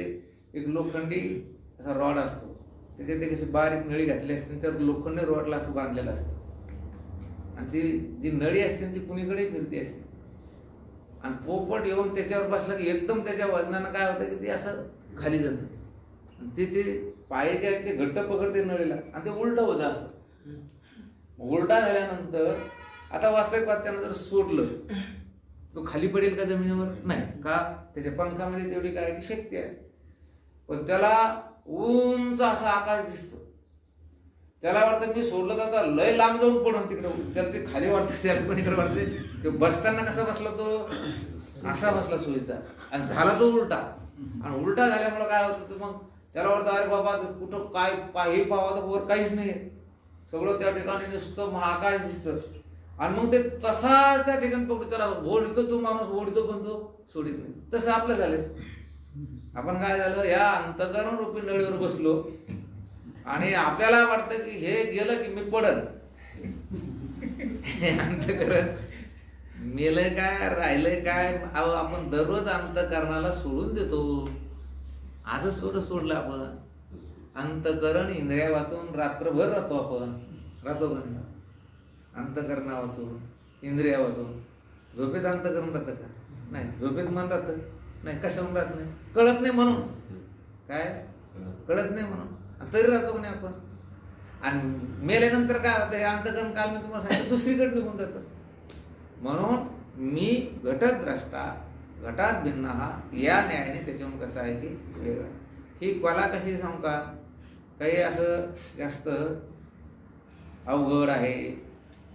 एक लोखंडी असा रॉड असतो, त्याच्यात एक अशी बारीक नळी घातली असते, तर लोखंडी रॉडला असं बांधलेलं असतं, आणि ती जी नळी असते ती कुणीकडे फिरते असते. आणि पोपट येऊन त्याच्यावर बसला की एकदम त्याच्या वजनानं काय होतं की ते असं खाली जातं. ते पाय जे आहेत ते घट्ट पकडते नळीला, आणि ते उलट होतं असं. उलटा झाल्यानंतर आता वास्तविक त्यानं जर सोडलं तो खाली पडेल का जमिनीवर? नाही. का? त्याच्या पंखामध्ये तेवढी काय की शक्ती आहे. पण त्याला उंच असा आकाश दिसतो. त्याला वाटतं मी सोडलं तर आता लय लांब जाऊन पडून तिकडे. त्याला ते खाली वाटतं, त्याला पण इकडे वाटते. ते बसताना कसा बसला तो? असा बसला सोयीचा, आणि झाला तो उलटा. आणि उलटा झाल्यामुळे काय होतं, तर मग त्याला वाटतं अरे बाबा कुठं काय हे पावा तर वर काहीच नाही, सगळं त्या ठिकाणी नुसतं महाआकाश दिसतं. आणि मग ते तसा त्या ठिकाणी पकडतो, त्याला ओढतो तो माणूस, ओढतो पण तो सोडित नाही. तसं आपलं झालं. आपण काय झालं, या अंतःकरण रूपी नळीवर बसलो, आणि आपल्याला वाटतं की हे गेलं की मी पडन. अंतःकरण मेलंय काय राहिलंय काय, अहो आपण दररोज अंतःकरणाला सोडून देतो. आजच थोडं सोडलं आपण. अंतःकरण इंद्रिया वाचून रात्रभर राहतो आपण. राहतो का नाही? अंतःकरणा वाचून इंद्रिया वाचून. झोपेत अंतःकरण राहतं का? नाही. झोपेत मन राहतं? नाही. कशावरून राहत नाही? कळत नाही म्हणून. काय कळत नाही म्हणून. आणि तरी राहतो का नाही आपण? आणि मेल्यानंतर काय होतं? हे अंतःकरण काल मी तुम्हाला सांगितलं दुसरीकडे निघून जातं. म्हणून मी घटद्रष्टा घटात भिन्न हा या न्यायाने त्याच्याहून कसं आहे की वेगळा. ही कला कशी सांगू का? काही असं जास्त अवघड आहे,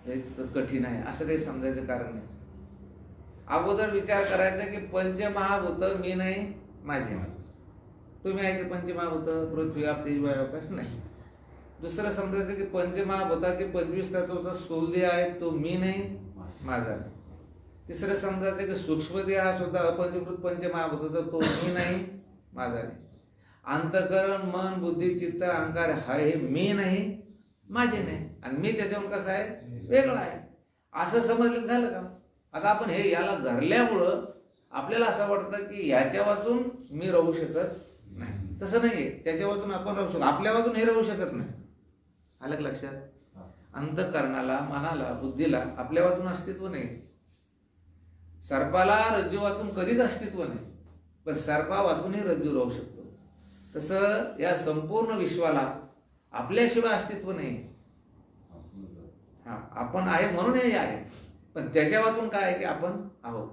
हेच कठीण आहे असं काही समजायचं कारण नाही. अगोदर विचार करायचा की पंचमहाभूत मी नाही, माझे नाही. तुम्ही आहे की पंचमहाभूत पृथ्वी आप तेज वायू आकाश नाही. दुसरं समजायचं की पंचमहाभूताचे 25 तत्वाचा स्थूलदेह आहे तो मी नाही, माझा नाही. तिसरं समजायचं की सूक्ष्मदेह हा सुद्धा अपंचीकृत पंचमहाभूताचा तो मी नाही, माझा नाही. अंतःकरण मन बुद्धी चित्त अहंकार हा हे मी नाही, माझे नाही. आणि मी त्याच्याहून कसं आहे वेगळा आहे असं समजलं झालं का? आता आपण हे याला धरल्यामुळं आपल्याला असं वाटतं की ह्याच्या वाचून मी राहू शकत नाही. तसं नाहीये. त्याच्या वाचून आपण राहू शकतो, आपल्या वाचून हे राहू शकत नाही. आलं का लक्षात? अंतःकरणाला मनाला बुद्धीला आपल्या वाचून अस्तित्व नाही. सर्पाला रज्जू वाचून कधीच अस्तित्व नाही, पण सर्पा वाचूनही रज्जू राहू शकतो. तसं या संपूर्ण विश्वाला आपल्याशिवाय अस्तित्व नाही. हा आपण आहे म्हणून हे आहे, पण त्याच्या वाचून काय आहे की आपण आहोत.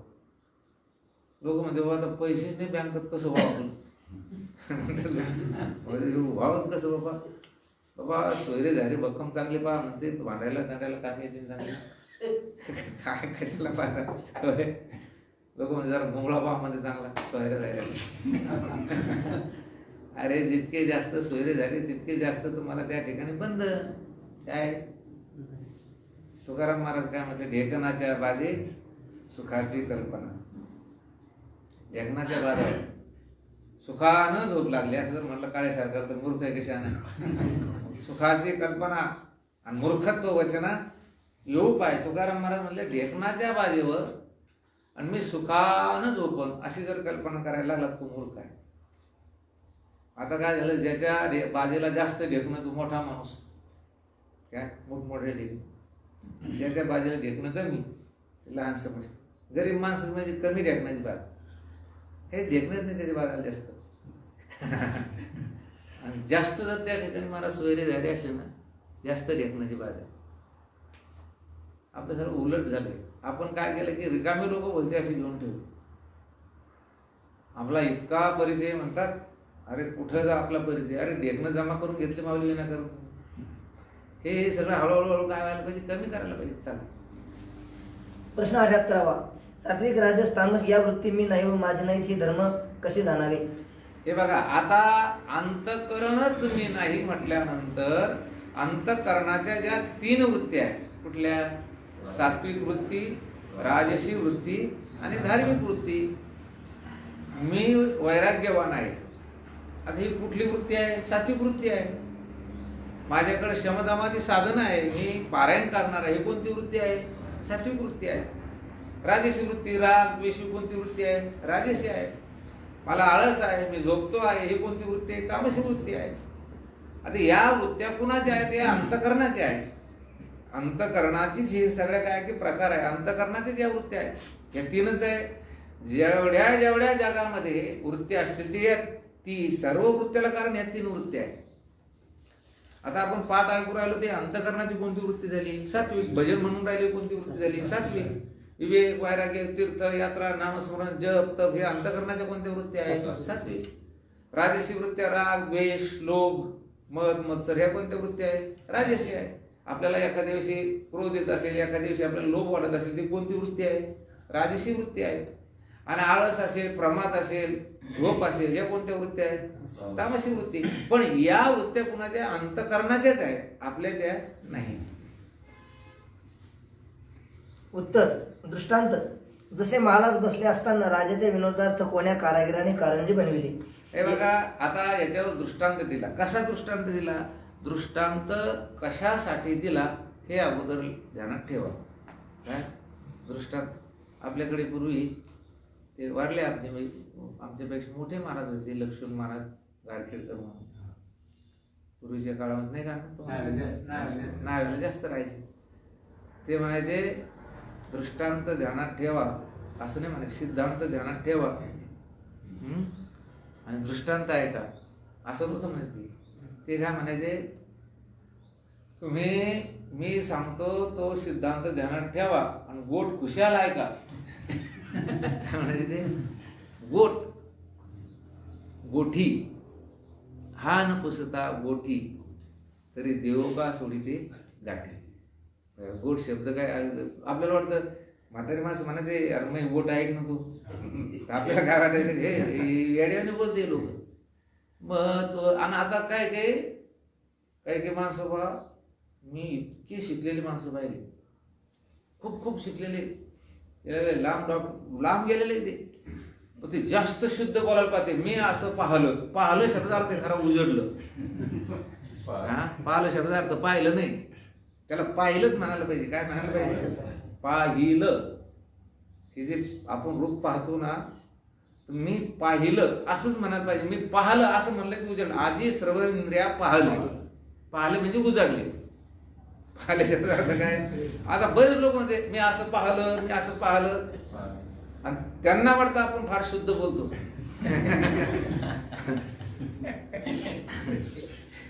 लोक म्हणते बाबा आता पैसेच नाही बँकेत कसं व्हावं? व्हावंच कसं बाबा? बाबा सोयरे झाले भक्कम चांगले पहा म्हणते, भांडायला दांडायला कामी येते चांगले. काय कशाला पाहता लोक म्हणजे जरा भोंगळा पहा म्हणजे चांगला सोयरे झाले. अरे जितके जास्त सोयरे झाले तितके जास्त तुम्हाला त्या ठिकाणी बंद. काय तुकाराम महाराज काय म्हटलं? ढेकणाच्या बाजे सुखाची कल्पना. ढेकणाच्या बाजा सुखानं झोप लागली असं जर म्हटलं काळे सरकार तर मूर्ख आहे कशाने? सुखाची कल्पना आणि मूर्खत्व वचना येऊ पाय. तुकाराम महाराज म्हटले ढेकणाच्या बाजेवर आणि मी सुखानं झोपन अशी जर कल्पना करायला लागला तो मूर्ख आहे. आता काय झालं? ज्याच्या बाजेला जास्त ढेकणं तो मोठा माणूस. काय मोठमोठे ढेकणं. ज्याच्या बाजेला ढेकणं कमी लहान समजतं. गरीब माणसं म्हणजे कमी ढेकणाची बाज. हे ढेकणंच नाही त्याच्या बाजाला जास्त. आणि जास्त जर त्या ठिकाणी मला सोयरे झाले असेल ना जास्त ढेकणाची बाज आहे. आपलं सर्व उलट झालंय. आपण काय केलं की रिकामी लोक बोलते असे घेऊन ठेवले. आपला इतका परिचय म्हणतात, अरे कुठं जा आपला परिचय? अरे ढेकणं जमा करून घेतले माऊली ना करून. हे सगळं हळूहळू काय व्हायला पाहिजे? कमी करायला पाहिजे. चालेल. प्रश्न 78वा. सात्विक राजस तामस या वृत्ती मी नाही व माझे नाहीत हे धर्म कसे जाणावे? हे बघा, आता अंतःकरणच मी नाही म्हटल्यानंतर अंतःकरणाच्या ज्या 3 वृत्ती आहेत, कुठल्या? सात्विक वृत्ती, राजसी वृत्ती आणि धार्मिक वृत्ती. मी वैराग्यवान आहे. आता ही कुठली वृत्ती आहे? सात्विक वृत्ती आहे. माझ्याकडे शमदमादी साधन आहे, मी पारायण करणार आहे, ही कोणती वृत्ती आहे? सात्विक वृत्ती आहे. राजसी वृत्ती, राग द्वेषी कोणती वृत्ती आहे? राजसी आहे. मला आळस आहे, मी झोपतो आहे, ही कोणती वृत्ती आहे? तामसी वृत्ती आहे. आता या वृत्त्या कुणाच्या आहेत? या अंतःकरणाच्या आहेत. अंतःकरणाचीच हे सगळ्या काय की प्रकार आहे. अंतःकरणाचीच या वृत्त्या आहेत. या 3च आहे. जेवढ्या जेवढ्या जगामध्ये वृत्ती असतील ती सर्व वृत्त्याला कारण या 3 वृत्ती आहेत. आता आपण पाठ ऐकू राहिलो ते अंतःकरणाची कोणती वृत्ती झाली? सात्विक. भजन म्हणून राहिले कोणती वृत्ती झाली? सात्विक. विवेक, वैराग्य, तीर्थ यात्रा, नामस्मरण, जप, तप हे अंतःकरणाच्या कोणत्या वृत्ती आहेत? सात्विक. राजसी वृत्त्या राग, द्वेष, लोभ, मद, मत्सर ह्या कोणत्या वृत्ती आहेत? राजसी आहे. आपल्याला एखाद्या दिवशी क्रोध येत असेल, एखाद्या दिवशी आपल्याला लोभ वाटत असेल, ती कोणती वृत्ती आहे? राजसी वृत्ती आहे. आणि आळस असेल, प्रमाद असेल, झोप असेल, या कोणत्या वृत्त्या आहेत? तामसी वृत्ती. पण या वृत्त्या कुणाच्या? अंतःकरणाच्याच आहेत, आपल्या त्या नाही. उत्तर. दृष्टांत. जसे महाराज बसले असताना राजाच्या विनोदार्थ कोण्या कारागिराने कारंजी बनविली? हे बघा, आता याच्यावर दृष्टांत दिला. कसा दृष्टांत दिला? दृष्टांत कशासाठी दिला हे अगोदर ध्यानात ठेवा. काय दृष्टांत? आपल्याकडे पूर्वी ते वारले आमच्यापेक्षा मोठे महाराज होते, लक्ष्मण महाराज गारखेडकर म्हणून. पूर्वीच्या काळामध्ये नाही का नाव्याला जास्त राहायचे. ते म्हणायचे दृष्टांत ध्यानात ठेवा, असं नाही म्हणायचे, सिद्धांत ध्यानात ठेवा आणि दृष्टांत आहे का असं नव्हतं म्हणते. ते काय म्हणायचे, तुम्ही मी सांगतो तो सिद्धांत ध्यानात ठेवा आणि गोट खुशाल आहे का. म्हणायचे ते गोठी हा न पुसता गोठी तरी देव का सोडी ते गाठी. गोट शब्द काय आपल्याला वाटतं म्हातारी माणसं म्हणायचे अरे मग गोट ऐक ना तू. आपल्याला काय वाटायचं हे येड्याने बोलते लोक. मग तो आणि आता काय काही माणसं बा मी इतकी शिकलेली माणसं पाहिली, खूप शिकलेले, लांब गेलेले ते, पण ते जास्त शुद्ध बोलायला पाहते. मी असं पाहलं शब्दार्थ खरं उजडलं. पाहिलं शब्दार्थ पाहिलं नाही, त्याला पाहिलंच म्हणायला पाहिजे. काय म्हणायला पाहिजे, पाहिलं. हे जे आपण रूप पाहतो ना, मी पाहिलं असंच म्हणायला पाहिजे. मी पाहिलं असं म्हणलं की उजडलं. आजी सर्व इंद्रिया पाहले म्हणजे उजाडले. पाहिले शब्दार्थ काय. आता बरेच लोक म्हणते मी असं पाहिलं आणि त्यांना वाटतं आपण फार शुद्ध बोलतो.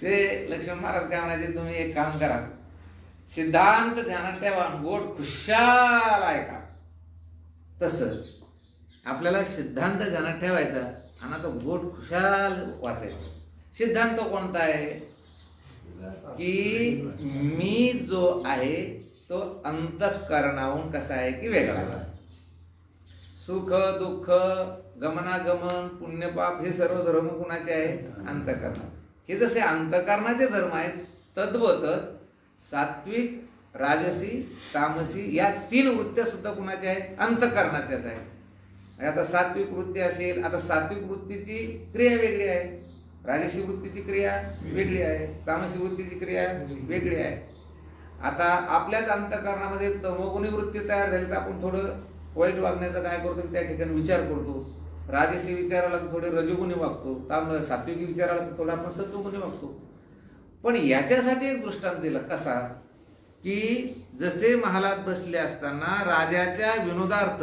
ते लक्ष्मण महाराज काय म्हणायचे, तुम्ही एक काम करा, सिद्धांत ध्यानात ठेवा, गोट खुशाल आहे का. तसं आपल्याला सिद्धांत ध्यानात ठेवायचा आणि आता गोट खुशाल वाचायचं. सिद्धांत कोणता आहे की मी जो आहे तो अंतःकरणाहून कसा आहे की वेगळा आहे. सुख दुःख गमनागमन पुण्यपाप हे सर्व धर्म कुणाचे आहे, अंतःकरणाचे. हे जसे अंतःकरणाचे धर्म आहेत तद्वतच सात्विक राजसी तामसी या 3 वृत्त्या सुद्धा कुणाच्या आहेत, अंतःकरणाच्याच आहेत. आता सात्विक वृत्ती असेल, आता सात्विक वृत्तीची क्रिया वेगळी आहे, राजसी वृत्तीची क्रिया वेगळी आहे, तामसी वृत्तीची क्रिया वेगळी आहे. आता आपल्याच अंतःकरणामध्ये तमोगुणी वृत्ती तयार झाली तर आपण थोडं वाईट वागण्याचा काय करतो की त्या ठिकाणी विचार करतो. राजसी विचाराला तर थोडे रजोगुणी वागतो, सात्विकी विचाराला तर थोडं आपण सत्वगुणी वागतो. पण याच्यासाठी एक दृष्टांत दिला कसा की जसे महालात बसले असताना राजाच्या विनोदार्थ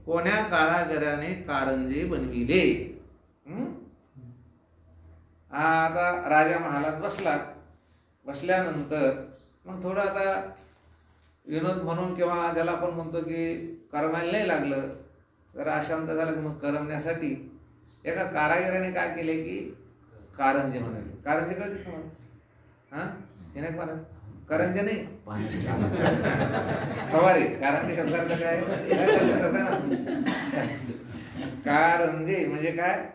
कोण्या कारागिराने कारंजे बनविले. आता राजा महालात बसल्यानंतर मग थोडं आता विनोद म्हणून किंवा ज्याला आपण म्हणतो की करमायला नाही लागलं, जरा अशांत झालं की मग करमण्यासाठी एका कारागिराने काय केले की कारंजे बनवले. कारंजे कळते तुम्हाला? हे नाही म्हणत, करंजे नाही फवारे. कारंजे शब्दार्थ काय कारंजे म्हणजे काय,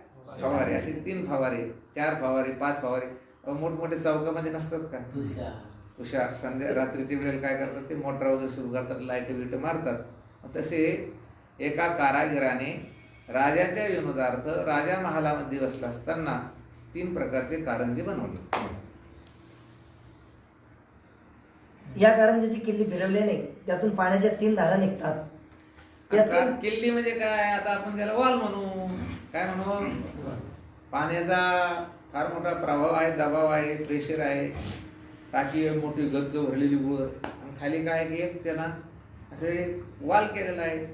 फवारे. असे 3 फवारे 4 फवारे 5 फवारे मोठमोठे चौकामध्ये नसतात का, तुषार संध्या रात्रीच्या वेळेला काय करतात ते मोटर वगैरे सुरू करतात, लाईट बिट मारतात. तसे एका कारागिराने राजाच्या विनोदार्थ राजा महालामध्ये बसला असताना 3 प्रकारचे कारंजे बनवले. या कारंजेची किल्ली फिरवल्याने त्यातून पाण्याच्या 3 धारा निघतात. किल्ली म्हणजे काय, आता आपण त्याला वॉल म्हणू, काय म्हणू, पाण्याचा फार मोठा प्रभाव आहे, दबाव आहे, प्रेशर आहे, टाकी मोठी गच्च भरलेली वर आणि खाली काय की एक त्यांना असे वाल केलेला आहे,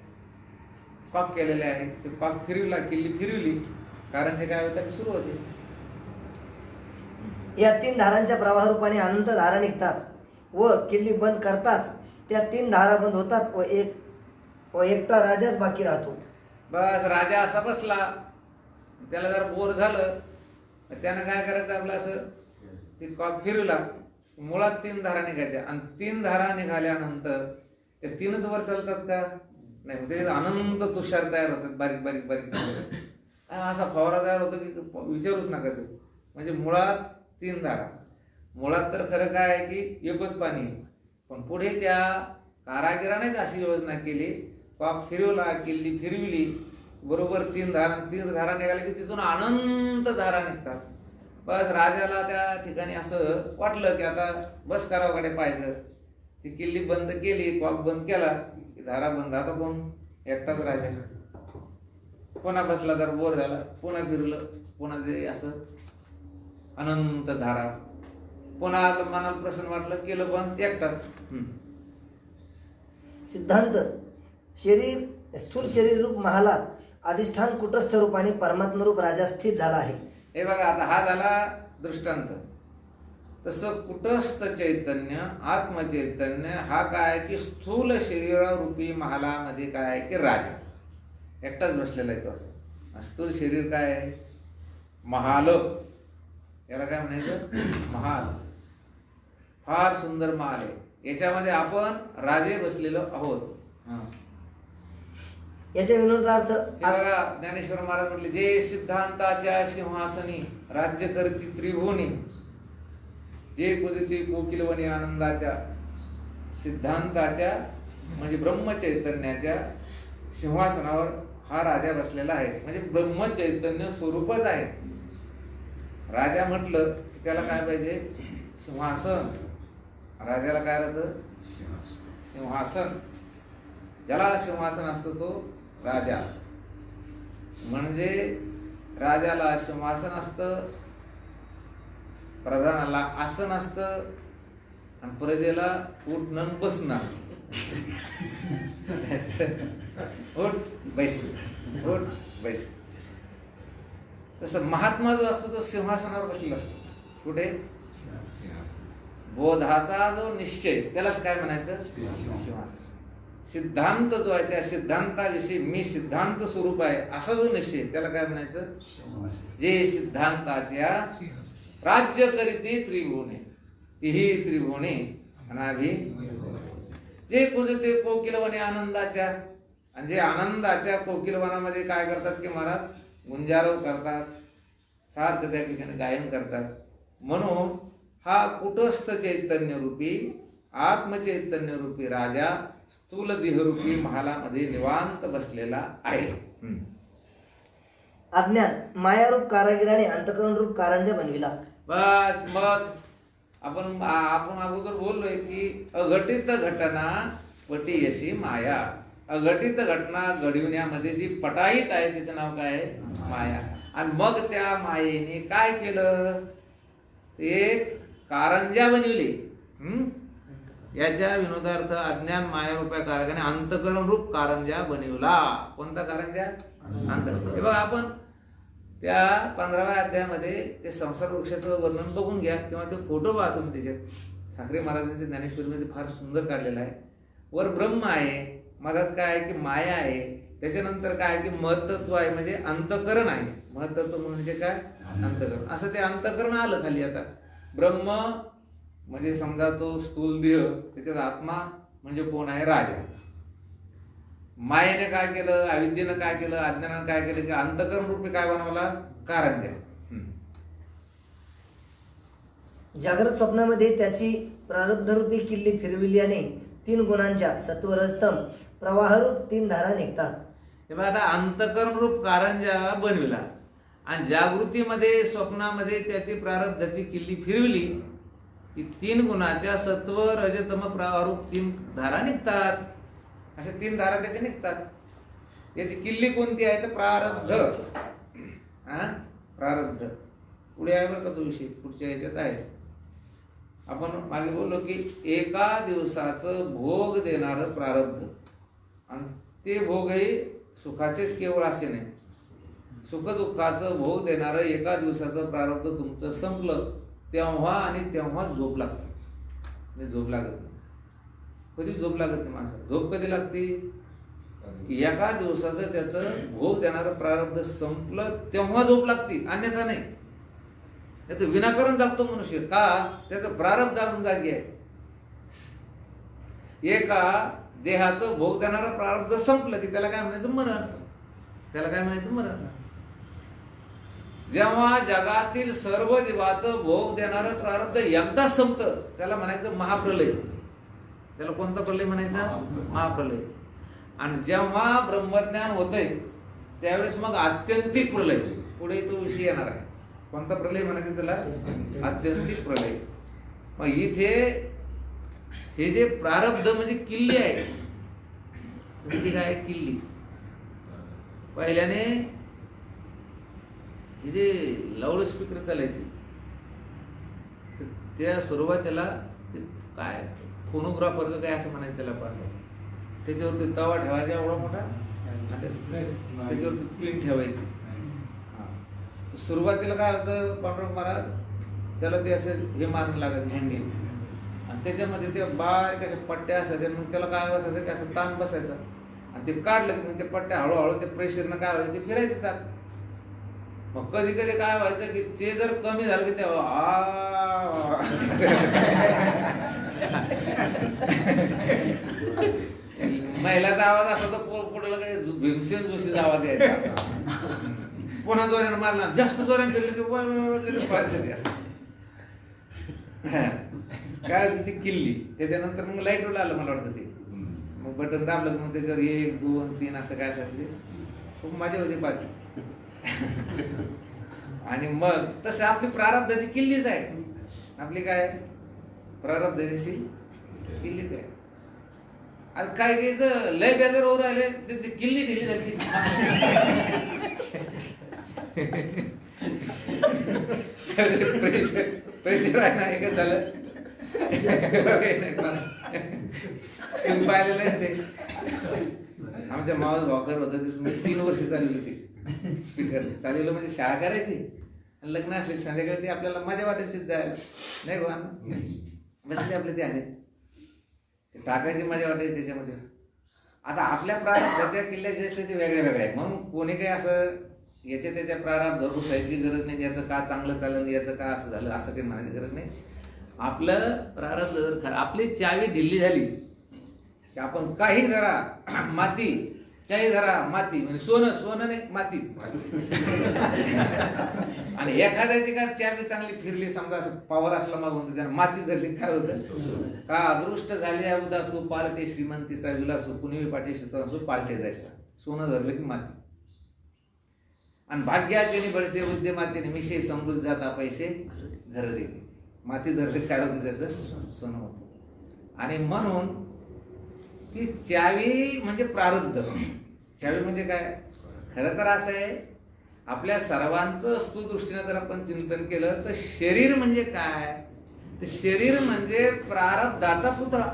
कॉक केलेले आहे. ते कॉक फिरवला, किल्ली फिरवली, कारण ते काय होतं सुरू होते. या 3 धारांच्या प्रवाहरूपाने अनंत धारा निघतात व किल्ली बंद करताच त्या 3 धारा बंद होतात व एकटा राजाच बाकी राहतो. बस राजा असा बसला, त्याला जर बोर झालं त्यानं काय करायचं, आपलं असं ते कॉक फिरवला, मुळात 3 धारा निघायच्या आणि 3 धारा निघाल्यानंतर त्या 3च वर चालतात का नाही, ते अनंत तुषार तयार होतात, बारीक बारीक बारीक असा फवारा तयार होतो की विचारूच नका ते. म्हणजे मुळात 3 धारा. मुळात तर खरं काय आहे की एकच पाणी, पण पुढे त्या कारागिरानेच अशी योजना केली, कॉक फिरवला, किल्ली फिरविली, बरोबर 3 धारा निघाल्या की तिथून अनंत धारा निघतात. बस राजाला त्या ठिकाणी असं वाटलं की आता बस करावकडे पाहायचं. ती किल्ली बंद केली, कॉक बंद केला की धारा बंद. आता कोण एकटाच राजा. पुन्हा बसला तर बोर झाला, पुन्हा फिरलं, पुन्हा ते असं अनंत धारा. पुन्हा आता मनाला प्रसन्न वाटलं, केलं पण एकटाच. सिद्धांत शरीर स्थूल शरीर रूप महालात अधिष्ठान कुटस्थ रूपाने परमात्म रूप राजा स्थित झाला आहे. हे बघा, आता हा झाला दृष्टांत. तसं कुटस्थ चैतन्य आत्मचैतन्य हा काय की स्थूल शरीरारूपी महालामध्ये काय आहे की राजा एकटाच बसलेला आहे. तो असं स्थूल शरीर काय आहे, महाल, याला काय म्हणायचं, महाल. फार सुंदर महाल आहे, याच्यामध्ये आपण राजे बसलेलो आहोत. याच्या विनोदार्थ हे बघा, ज्ञानेश्वर महाराज म्हटले, जे सिद्धांताच्या सिंहासनी राज्य करती त्रिभुवनी, जे पूजती कोकिलवनी आनंदाच्या. सिद्धांताच्या म्हणजे ब्रह्मचैतन्याच्या सिंहासनावर हा राजा बसलेला आहे. म्हणजे ब्रह्मचैतन्य स्वरूपच आहे. राजा म्हटलं की त्याला काय पाहिजे, सिंहासन. राजाला काय राहतं, सिंहासन. ज्याला सिंहासन असतं तो राजा. म्हणजे राजाला सिंहासन असतं, प्रधानाला आसन असतं, आणि प्रजेला उठणं बसणं असतं. उठ बैस, उठ बैस. तसं महात्मा जो असतो तो सिंहासनावर बसलेला असतो. कुठे, बोधाचा जो निश्चय त्यालाच काय म्हणायचं, सिंहासन. सिद्धांत जो आहे त्या सिद्धांताविषयी मी सिद्धांत स्वरूप आहे असा जो निश्चय त्याला काय म्हणायचं, जे सिद्धांताच्या राज्य करीती त्रिभुवने, तिही त्रिभुवने अनाभी, जे पूजते कोकिलवने आनंदाच्या. आणि जे आनंदाच्या कोकिलवनामध्ये काय करतात की महाराज गुंजारव करतात, सारखं त्या ठिकाणी गायन करतात. म्हणून हा कुटस्थ चैतन्य रूपी आत्मचैतन्य रूपी राजा स्थूल देहरूपी महालामध्ये निवांत बसलेला आहे. अज्ञान मायारूप कारागिराने अंतकरण रूप कारंजा बनविला. बस मग आपण अगोदर बोललोय की अघटित घटना पटीयसी माया. अघटित घटना घडविण्यामध्ये जी पटाईत आहे तिचं नाव काय आहे, माया. आणि मग त्या मायेने काय केलं, ते कारंजा बनविले. याच्या विनोदार्थ अज्ञान माया रूपया कारंजाने अंतकरण रूप कारंजा बनविला. कोणता कारंजा, अंतकरण. हे बघा, आपण त्या 15व्या अध्यायामध्ये ते संसार वृक्षाचं वर्णन बघून घ्या किंवा ते फोटो पहा तुम्ही त्याच्यात. ठाकरे महाराजांच्या ज्ञानेश्वरीमध्ये फार सुंदर काढलेला आहे. वर ब्रह्म आहे, मधात काय आहे की माया आहे, त्याच्यानंतर काय आहे की महत्त्व आहे म्हणजे अंतकरण आहे. महत्त्व म्हणजे काय, अंतकरण. असं ते अंतकरण आलं खाली. आता ब्रह्म म्हणजे समजा तो स्थूल देह, त्याच्यात आत्मा म्हणजे कोण आहे, राजा. मायेने काय केलं, अविद्येनं काय केलं, अज्ञानानं काय केलं की अंतकरण रूपी काय बनवला, कारंजा. जागृत स्वप्नामध्ये त्याची प्रारब्धरूपी किल्ली फिरविल्याने 3 गुणांच्या सत्वरजतम प्रवाहरूप 3 धारा निघतात. हे बघा, आता अंतकरण रूप कारंजा बनविला आणि जागृतीमध्ये स्वप्नामध्ये त्याची प्रारब्धाची किल्ली फिरविली की 3 गुणाच्या सत्व रजतम प्रवाहरूप 3 धारा निघतात. अशा 3 धारा त्याचे निघतात. याची किल्ली कोणती आहे तर प्रारब्ध. प्रारब्ध पुढे आहे बरं का तो विषय, पुढच्या याच्यात आहे. आपण मागे बोललो की एका दिवसाचं भोग देणारं प्रारब्ध, आणि ते भोगही सुखाचेच केवळ असे नाही, सुखदुःखाचं भोग देणारं एका दिवसाचं प्रारब्ध तुमचं संपलं तेव्हा आणि तेव्हा झोप लागते. झोप लागत नाही. कधी झोप लागत नाही माणसाला. झोप कधी लागते, एका दिवसाचं त्याचं भोग देणारं प्रारब्ध संपलं तेव्हा झोप लागते, अन्यथा नाही. त्याचं विनाकारण जागतो मनुष्य. का, त्याचं प्रारब्ध जागून जागी आहे. एका देहाचं भोग देणारं प्रारब्ध संपलं की त्याला काय म्हणायचं, मरण. त्याला काय म्हणायचं, मरण. जेव्हा जगातील सर्व जीवाचं भोग देणारं प्रारब्ध एकदाच संपतं त्याला म्हणायचं महाप्रलय. त्याला कोणता प्रलय म्हणायचा, महाप्रलय. आणि जेव्हा ब्रह्मज्ञान होतंय त्यावेळेस मग आत्यंतिक प्रलय. पुढे तो विषय येणार आहे. कोणता प्रलय म्हणायचं त्याला, आत्यंतिक प्रलय. मग इथे हे जे प्रारब्ध म्हणजे किल्ली आहे, तुमची काय किल्ली. पहिल्याने हे जे लाऊड स्पीकर चालायचे त्या सुरुवातीला ते काय फोनोग्राफर का काय असं म्हणायचं त्याला पाहतो, त्याच्यावरती तवा ठेवायचा एवढा मोठा आणि त्याच्यावरती पिन ठेवायची. सुरुवातीला काय होतं, पांडुरंग महाराज त्याला ते असं हे मारणं लागायचं हँडील, आणि त्याच्यामध्ये ते बारीक अशा पट्ट्या असायच्या. मग त्याला काय बसायचं की असं ताण बसायचा, आणि ते काढलं की मग ते पट्ट्या हळूहळू ते प्रेशरनं काय व्हायचं ते फिरायचं चाल. मग कधी कधी काय व्हायचं की ते जर कमी झालं की महिलाचा आवाज असा तर पुढे भीमसेन जोशीचा आवाज यायचा असा. पुन्हा जोऱ्यानं मारला, जास्त जोऱ्यानं फिरलं की पळायचं ते असं. काय होती ती किल्ली. त्याच्यानंतर मग लाईटवर आलं मला वाटतं ते, मग बटन दाबलं मग त्याच्यावर 1 2 3 असं काय असायचं खूप मजा होती बाकी. आणि मग तसं आपली प्रारब्धाची किल्लीच आहे. आपली काय प्रारब्धाची किल्लीच आहे. आज काय घ्यायचं लय बेजार होऊ राहिले त्याची किल्ली ढिली झाली. प्रेशर आहे ना, एकच झालं पाहिलेलं आहे ते. आमच्या मावस भाकर होतं ते 3 वर्ष चालवली ते स्पीकर चालवलं. म्हणजे शाळा करायची, लग्न असले की संध्याकाळी ते आपल्याला मजा वाटायची जायला, नाही बा बसले आपले ते आणि ते टाकायची मजा वाटायची त्याच्यामध्ये. आता आपल्या प्रारब्धाच्या किल्ल्या जे असते ते वेगळ्या वेगळ्या आहेत. म्हणून कोणी काही असं याच्या त्याच्या प्रारब्ध घुसायची गरज नाही. याचं का चांगलं चाललं, याचं का असं झालं असं काही म्हणायची गरज नाही. आपलं प्रारब्ध जर खरं, आपली चावी ढिल्ली झाली की आपण काही जरा माती, काही जरा माती म्हणजे सोनं नाही माती. आणि एखाद्याची का चावी चांगली फिरली समजा असं पावर असला मागून त्याला माती धरली काय होतं का अदृष्ट झाले उदासू पालटे श्रीमंतीचा विलासू कुणी पाठीशी असू पालटे जायचा. सोनं धरलं की माती. आणि भाग्याचे बडसे उद्यमाचे मिशे समृद्ध जाता पैसे घर रे. माती धरले काय होतं त्याचं सोनं होतं. आणि म्हणून ती चावी म्हणजे प्रारब्ध. चावी म्हणजे काय, खरं तर असं आहे आपल्या सर्वांचं वस्तुदृष्टीने जर आपण चिंतन केलं तर शरीर म्हणजे काय, तर शरीर म्हणजे प्रारब्धाचा पुतळा.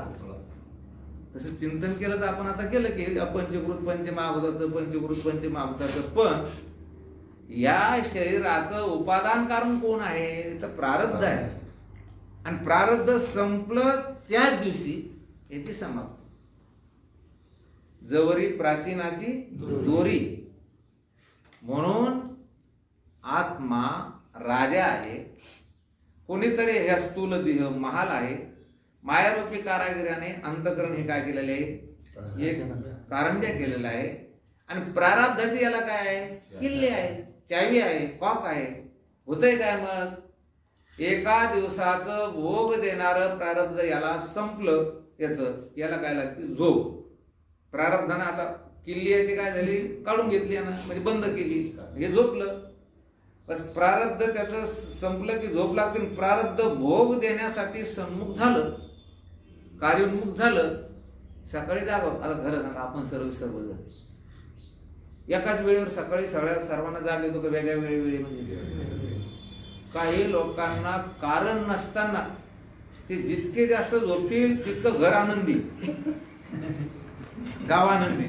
तसं चिंतन केलं तर आपण आता केलं की पंचकृत पंचमहाभूताचं पण या शरीराचं उपादान कारण कोण आहे तर प्रारब्ध आहे. आणि प्रारब्ध संपलं त्याच दिवशी याची समाप्ती. जवरी प्राचीनाची दोरी. म्हणून आत्मा राजा आहे, कोणीतरी हे स्थूल देह महाल आहे. मायारूपी कारागिराने अंतकरण हे काय केलेले आहे, एक कारंजा केलेला आहे. आणि प्रारब्धाची याला काय आहे, किल्ले आहे, चावी आहे, कॉक आहे. होतंय काय मग, एका दिवसाचं भोग देणारं प्रारब्ध याला संपलं, याला काय लागते झोप. प्रारब्धानं आता किल्ली याची काय झाली, काढून घेतली ना, म्हणजे बंद केली, हे झोपलं. बस प्रारब्ध त्याचं संपलं की झोप लागते. प्रारब्ध भोग देण्यासाठी सन्मुख झालं, कार्योन्मुख झालं, सकाळी जागो. आता खरं सांगा आपण सर्वजण एकाच वेळेवर सकाळी सर्वांना जाग येतो का वेगळ्या वेळी म्हणजे काही लोकांना कारण नसताना ते जितके जास्त झोपतील तितकं घर आनंदी, गाव आनंदी,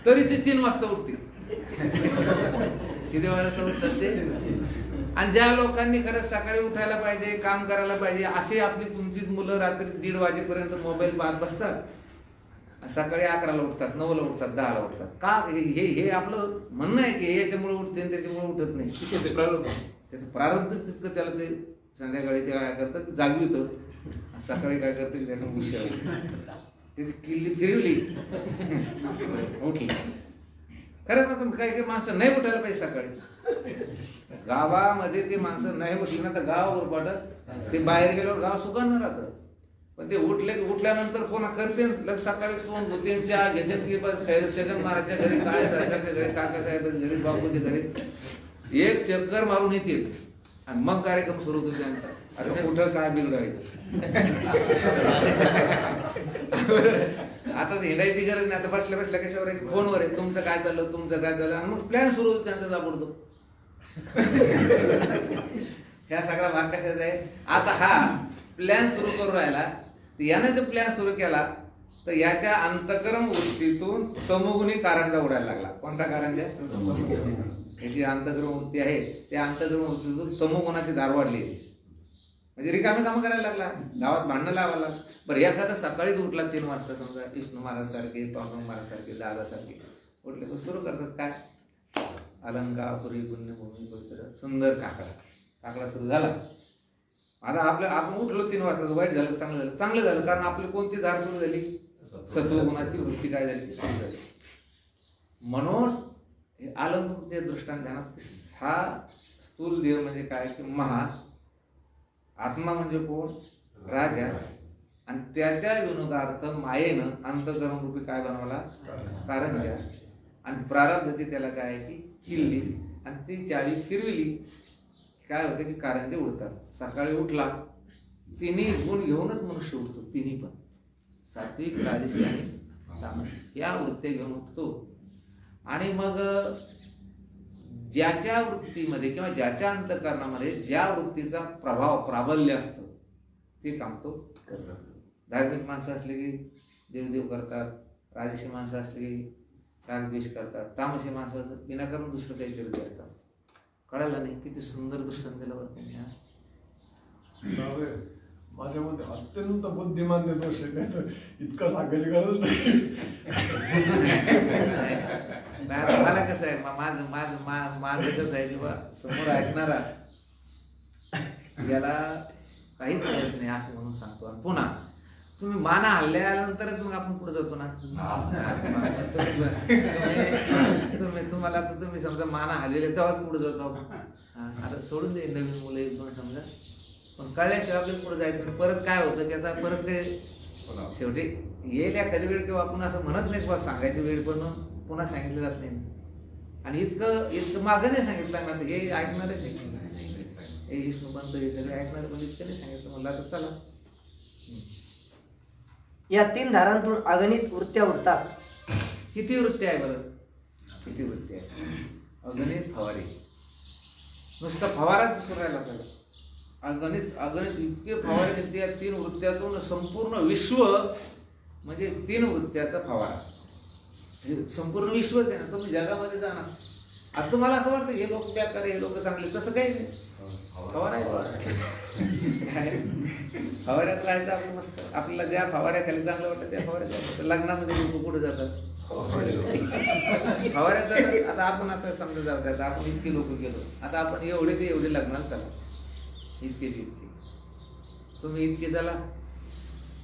तरी ते 3 वाजता उठतील. किती वाजता उठतात ते. आणि ज्या लोकांनी खरंच सकाळी उठायला पाहिजे, काम करायला पाहिजे, असे आपली तुमचीच मुलं रात्री 1:30 वाजेपर्यंत मोबाईल पाहत बसतात. सकाळी 11ला उठतात, 9ला उठतात, 10ला उठतात. का हे आपलं म्हणणं आहे की याच्यामुळे उठते आणि त्याच्यामुळे उठत नाही. ठीक आहे, ते प्रारब्ध, त्याचं प्रारब्ध तितकं त्याला ते संध्याकाळी ते काय करतं जागी होतं, सकाळी काय करतं की त्यानं उशिरा त्याची किल्ली फिरवली उठली. खरं ना, तुम्ही काही माणसं नाही उठायला पाहिजे सकाळी. गावामध्ये ते माणसं नाही उठली ना तर गाव उरपाटत, ते बाहेर गेल्यावर गाव सुखानं राहतं. पण ते उठल्यानंतर कोणा करते सकाळी कोण होते, चहा घेतात की छगन महाराजच्या घरी, काळे सरकारच्या घरी, काकासाहेबांच्या घरी, बापूच्या घरी एक चक्कर मारून येतील आणि मग कार्यक्रम सुरू होतो त्यांचा. अरे कुठं काय बिल गायचं आता हिंडायची गरज नाही, आता बसल्या बसल्या कशावर आहे, फोनवर आहे, तुमचं काय चाललं, तुमचं काय चाललं, आणि मग प्लॅन सुरू होतो त्यांचा ताबडतोब. ह्या सगळा भाग कशाचा आहे. आता हा प्लॅन सुरू करून राहिला, याने जर प्लॅन सुरू केला तर याच्या अंतकरण वृत्तीतून तमोगुणी कारंजा उडायला लागला. कोणता कारंजा? याची अंतकरण वृत्ती आहे, त्या अंतकरण वृत्तीतून तमोगुणाची धार वाढली, म्हणजे रिकामी कामं करायला लागला, गावात भांडणं लावायला. बरं एखादा सकाळीच उठला 3 वाजता, समजा विष्णू महाराज सारखे, पांडुरंग महाराज सारखे, दादा सारखे उठले तर सुरू करतात काय, अलंकार पुरी पुण्यभूमी गोचर सुंदर काकडा सुरू झाला. आता आपण उठलो 3 वाजता, वाईट झालं चांगलं झालं? चांगलं झालं, कारण आपली कोणती धार सुरू झाली, सत्वगुणाची वृत्ती काय झाली, सुरू झाली. म्हणून हे अलंकाचे दृष्टांत ध्यानात. हा स्थूल देव म्हणजे काय की महा, आत्मा म्हणजे कोण, राजा, आणि त्याच्या विनोदार्थ मायेनं अंतकरण रूपी काय बनवला, कारंजा, आणि प्रारब्धाची त्याला काय आहे की किल्ली, आणि ती चावी फिरविली काय होतं की कारंजे उडतात. सकाळी उठला, तिन्ही गुण घेऊनच मनुष्य उठतो, तिन्ही पण सात्विक, राजसी आणि तामसिक या वृत्त्या घेऊन उठतो. आणि मग ज्याच्या वृत्तीमध्ये किंवा ज्याच्या अंतःकरणामध्ये ज्या वृत्तीचा प्रभाव प्राबल्य असतं ते काम तो करतात. धार्मिक माणसं असले की देवदेव करतात, राजसी माणसं असले की रागद्वेष करतात, तामसी माणसं विनाकारण दुसरं काही करत असतात. कळालं नाही? किती सुंदर दृष्टांत दिलं बरं त्यांनी. माझ्या मते अत्यंत बुद्धिमान निर्दोष आहे, नाही तर इतकं सांगायची गरज नाही. मला कसं आहे, माझं कसं आहे की बा समोर ऐकणारा याला काहीच कळत नाही असं म्हणून सांगतो. आणि पुन्हा तुम्ही माना हल्ल्यानंतरच मग आपण पुढे जातो ना. तुम्हाला तर तुम्ही समजा माना हल्लेले तेव्हाच पुढे जातो. आता सोडून दे नवीन मुलं 1-2 समजा, पण कळल्याशिवाय आपल्याला पुढे जायचं. परत काय होतं की आता परत काही शेवटी येईल एखादी वेळ किंवा आपण असं म्हणत नाही किंवा सांगायची वेळ पण पुन्हा सांगितलं जात नाही. आणि इतकं मागं नाही सांगितलं ना, हे ऐकणारच हे विष्णुबंत हे सगळे ऐकणारे, पण इतकं नाही सांगितलं. म्हणलं आता चला. या 3 धारांतून अगणित वृत्त्या उठतात. किती वृत्ती आहे बरं, किती वृत्ती आहे, अगणित फवारे. नुसतं फवाराच सुरू राहिला आपल्याला, अगणित इतके फवारे निघते या 3 वृत्त्यातून. संपूर्ण विश्व म्हणजे 3 वृत्त्याचा फवारा, संपूर्ण विश्वच आहे ना. तुम्ही जगामध्ये जा ना, आता तुम्हाला असं वाटतं हे लोक बेकार, हे लोक चांगले, तसं काही नाही. फवारा फवाऱ्यात राहायचं आपलं मस्त. आपल्याला ज्या फवाऱ्याखाली चांगलं वाटतं त्या फवाऱ्यात. लग्नामध्ये लोक कुठे जातात, फवाऱ्यात जातात. आता आपण आता समजा जातात, आपण इतके लोक गेलो, आता आपण एवढे लग्नाला चला, इतके तुम्ही इतके चला.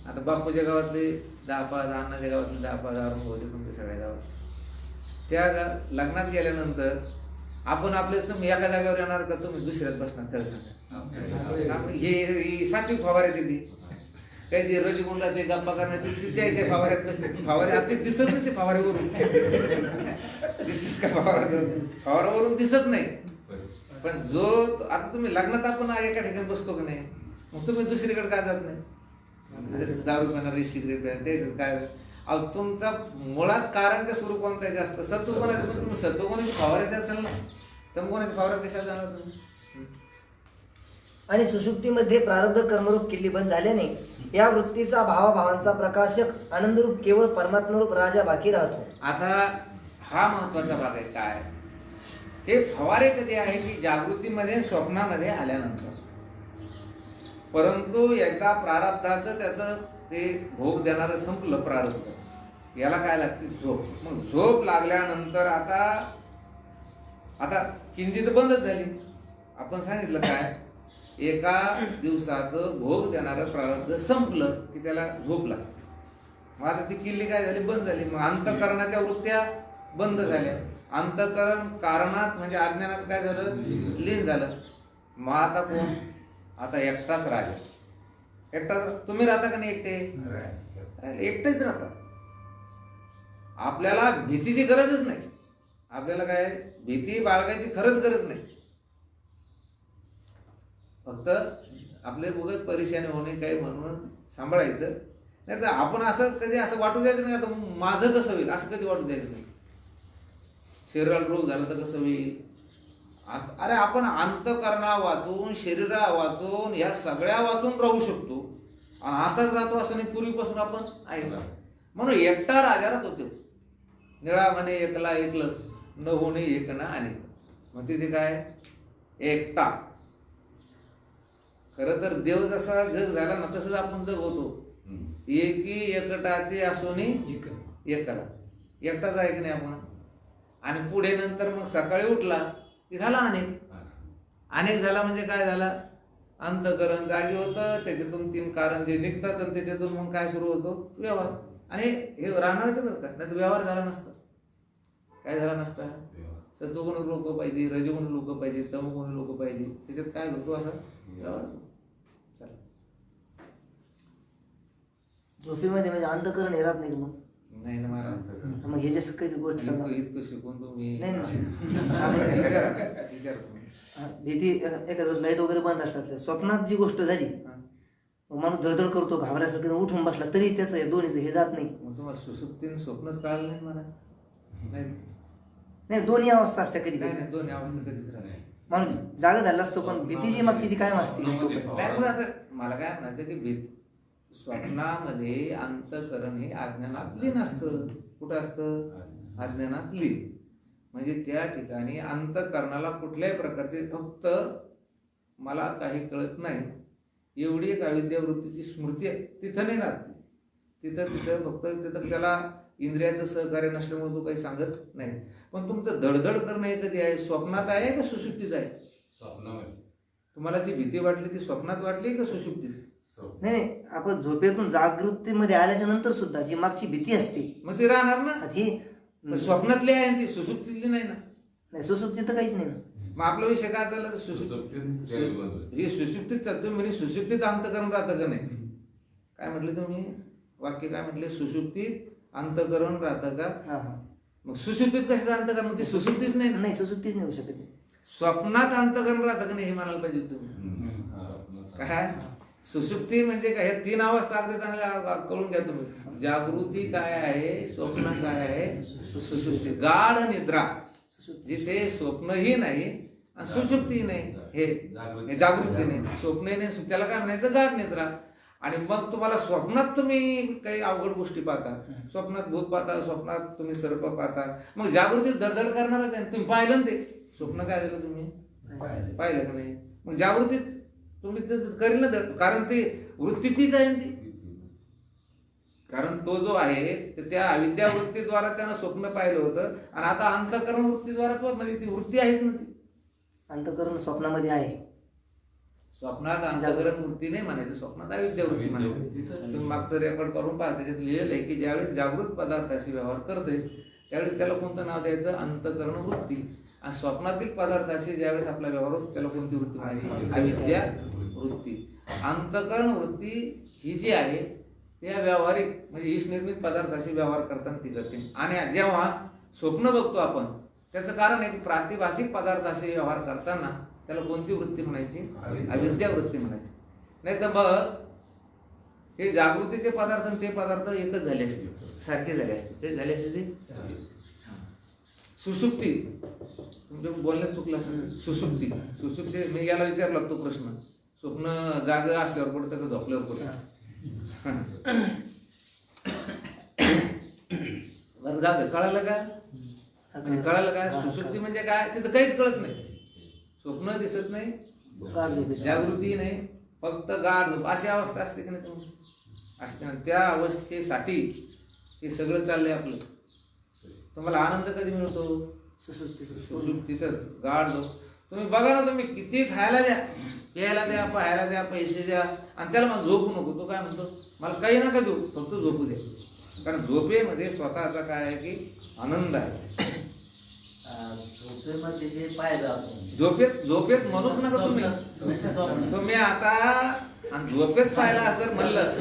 आता बापूच्या गावातले 10-5, अण्णाच्या गावातले 10-5 अरुण भाऊचे तुमच्या सगळ्या गावात, त्या लग्नात गेल्यानंतर आपण आपले तुम्ही एका जागेवर येणार का, तुम्ही दुसऱ्यात बसणार? खरं सांगा. हे सात्विक फवाऱ्यात येते. काही जे रजगुंडा ते गप्पा करण्यात त्याच्या फवाऱ्यात नसते. फवाऱ्या आता दिसत नाही, ते फवाऱ्यावरून दिसतात का, फवाऱ्यावरून दिसत नाही. पण जो आता तुम्ही लग्नात आपण एका ठिकाणी बसतो की नाही, मग तुम्ही दुसरीकडे काय जात नाही. दारू पिणारे, सिगरेट पिणारे, त्याच काय अहो तुमचा मुळात कारांचं स्वरूप कोणतं आहे जास्त, सत्वगुणाचं. पण तुम्ही सत्वगुणाची फवारे द्या असेल ना, तमगुणाची फवारा कशाला जाणार तुम्ही. आणि सुषुप्तीमध्ये प्रारब्ध कर्मरूप किल्ली बंद झाल्याने या वृत्तीचा भावाभावांचा प्रकाशक आनंदरूप केवळ परमात्मरूप राजा बाकी राहतो. आता हा महत्वाचा भाग आहे. काय हे फवारे कधी आहे की जागृतीमध्ये, स्वप्नामध्ये आल्यानंतर. परंतु एका प्रारब्धाचं त्याचं ते भोग देणारं संपलं प्रारब्ध, याला काय लागते, झोप. मग झोप लागल्यानंतर आता किंचित बंदच झाली. आपण सांगितलं काय, एका दिवसाचं भोग देणारं प्रारब्ध संपलं की त्याला झोप लागते. मग आता ती किल्ली काय झाली, बंद झाली. मग अंतःकरणाच्या वृत्त्या बंद झाल्या. अंतःकरण कारणात म्हणजे अज्ञानात काय झालं, लीन झालं. मग आता कोण, आता एकटाच राजा. एकटाच तुम्ही राहता का नाही, एकटेच राहता. आपल्याला भीतीची गरजच नाही. आपल्याला काय भीती बाळगायची खरंच गरज नाही. फक्त आपले उगाच परेशानी होणे काही म्हणून सांभाळायचं. नाही तर आपण असं कधी असं वाटू द्यायचं नाही, आता माझं कसं होईल असं कधी वाटू द्यायचं नाही. शरीराला रोग झाला तर कसं होईल. अरे आपण अंतकरणा वाचून, शरीरा वाचून, या सगळ्या वाचून राहू शकतो आणि आताच राहतो असं नाही, पूर्वीपासून आपण ऐकलं. म्हणून एकटा राजारात होतो. निळा म्हणे एकला ऐकलं, न होणे एकना अनेक. मग तिथे काय एकटा. खरं तर देव जसा जग झाला ना तसंच आपण जग होतो. एकी एकटाचे असोनी एकला. एकटाच आहे की नाही आपण. आणि पुढे नंतर मग सकाळी उठला की झाला अनेक झाला. म्हणजे काय झाला, अंतकरण जागी होतं, त्याच्यातून 3 कारण जे निघतात आणि त्याच्यातून मग काय सुरू होतो, व्यवहार. आणि हे राहणार का बरं का, नाही तर व्यवहार झाला नसता. काय झाला नसता. सत्वगुण लोक पाहिजे, रजगुण लोक पाहिजे, तमगुण लोक पाहिजे. त्याच्यात काय होतो असा व्यवहार. चला झोपेमध्ये म्हणजे अंधकरण हे राहत नाही का मग. नाही ना मला मग हे जे काही गोष्ट सांगा. इतकं शिकून तुम्ही नाही विचारा तुम्ही. भीती एखाद्या वेळेस लाईट वगैरे बंद असतात, स्वप्नात जी गोष्ट झाली मग माणूस धडधड करतो, घाबरायसारखं उठून बसला तरी त्याचं दोन्हीचं हे जात नाही. मग तुम्हाला सुसुप्तीने स्वप्नच कळालं नाही मला. नाही दोन्ही अवस्था असतात कधी नाही कधी. नाही, दोन्ही अवस्था कधीच राहत नाही. माणूस जागा झाला असतो पण भीतीची मागची ती कायम असते. नाही, पण आता मला काय म्हणायचं की स्वप्नामध्ये अंतकरण हे अज्ञानात लीन असतं. कुठं असतं, अज्ञानात लीन. म्हणजे त्या ठिकाणी अंतकरणाला कुठल्याही प्रकारचे, फक्त मला काही कळत नाही एवढी एक अविद्यावृत्तीची स्मृती तिथं नाही राहत. तिथं फक्त तिथं त्याला इंद्रियाचं सहकार्य नसल्यामुळे तो काही सांगत नाही. पण तुमचं धडधड करणं हे कधी आहे, स्वप्नात आहे का सुषुप्तीत आहे. स्वप्नामध्ये तुम्हाला जी भीती वाटली ती स्वप्नात वाटली का सुषुप्तीत. नाही नाही, आपण झोपेतून जागृतीमध्ये आल्याच्या नंतर सुद्धा जी मागची भीती असते मग ती राहणार ना. ती स्वप्नातली आहे ती सुषुप्तीतली नाही ना. नाही, सुसुप्ती तर काहीच नाही ना. मग आपला विषय काय चालला, ही सुषुप्तीत चालतो म्हणजे सुषुप्तीत अंतकरण राहतं का नाही. काय म्हटलं तुम्ही, वाक्य काय म्हटले, सुषुप्तीत अंतकरण राहतं का. हा हा. मग सुषुप्तीत कशाचं अंतकरण, मग ती सुषुप्तीच नाही ना. नाही, सुसुप्तीच नाही होऊ शकत. स्वप्नात अंतकरण राहतं का नाही हे म्हणायला पाहिजे तुम्ही. काय सुषुप्ती म्हणजे काय, हे 3 अवस्था अगदी चांगल्या कळून घ्या तुम्ही. जागृती काय आहे, स्वप्न काय आहे, सुषुप्ती. गाढ निद्रा जिथे स्वप्नही नाही आणि सुषुप्ती नाही, हे जागृती नाही, स्वप्नही नाही, त्याला काय म्हणायचं, गाढ निद्रा. आणि मग तुम्हाला स्वप्नात तुम्ही काही अवघड गोष्टी पाहता, स्वप्नात भूत पाहता, स्वप्नात तुम्ही सर्प पाहता, मग जागृतीत दडदड करणारच आहे. तुम्ही पाहिलं ना ते स्वप्न काय झालं, तुम्ही पाहिलं का नाही. मग जागृतीत तुम्ही करेल ना, कारण ती वृत्ती तीच आहे ती. कारण तो जो आहे त्या अविद्या वृत्तीद्वारा त्यानं स्वप्न पाहिलं होतं आणि आता अंतकरण वृत्तीद्वारा म्हणजे ती वृत्ती आहेच ना. ती अंतकरण स्वप्नामध्ये आहे. स्वप्नात अंतकरण वृत्ती नाही म्हणायचं, स्वप्नात अविद्या वृत्ती म्हणायचं. तुम्ही मागचं रेकॉर्ड करून पहा, त्याच्यात लिहिलं आहे की ज्यावेळेस जागृत पदार्थाशी व्यवहार करते त्यावेळेस त्याला कोणतं नाव द्यायचं, अंतकरण वृत्ती. आणि स्वप्नातील पदार्थाशी ज्यावेळेस आपला व्यवहार होतो त्याला कोणती वृत्ती म्हणायची, अविद्या वृत्ती. अंतकरण वृत्ती ही जी आहे त्या व्यावहारिक म्हणजे ईश निर्मित पदार्थाशी व्यवहार करताना ती करते. आणि जेव्हा स्वप्न बघतो आपण त्याचं कारण आहे की प्रातिभाषिक पदार्थाशी व्यवहार करताना त्याला कोणती वृत्ती म्हणायची, अविद्या वृत्ती म्हणायची. नाही तर मग हे जागृतीचे पदार्थ आणि ते पदार्थ एकच झाले असते, सारखे झाले असते. ते झाले असते ते सुषुप्ती. तुमच्या बोलण्यात चुकलं असेल. सुषुप्ती मी याला विचारला तो प्रश्न, स्वप्न जाग असल्यावर पडतं का झोपल्यावर पडतं. बरं जाऊ कळालं का, कळालं काय सुषुप्ती म्हणजे काय, तिथं काहीच कळत नाही. स्वप्न दिसत नाही, जागृती नाही, फक्त गाढ झोप अशी अवस्था असते की नाही तुमची असते. त्या अवस्थेसाठी हे सगळं चाललंय आपलं. तुम्हाला आनंद कधी मिळतो, सुषुप्तीतच गाढ झोप. तुम्ही बघा ना, तुम्ही किती खायला द्या, प्यायला द्या, पाहायला द्या, पैसे द्या आणि त्याला मग झोपू नको. तो काय म्हणतो, मला काही नका देऊ, फक्त झोपू द्या. कारण झोपेमध्ये स्वतःचा काय आहे की आनंद आहे. झोपेत म्हणूच नका तुम्ही आता आणि झोपेत पाहिला असं म्हणलं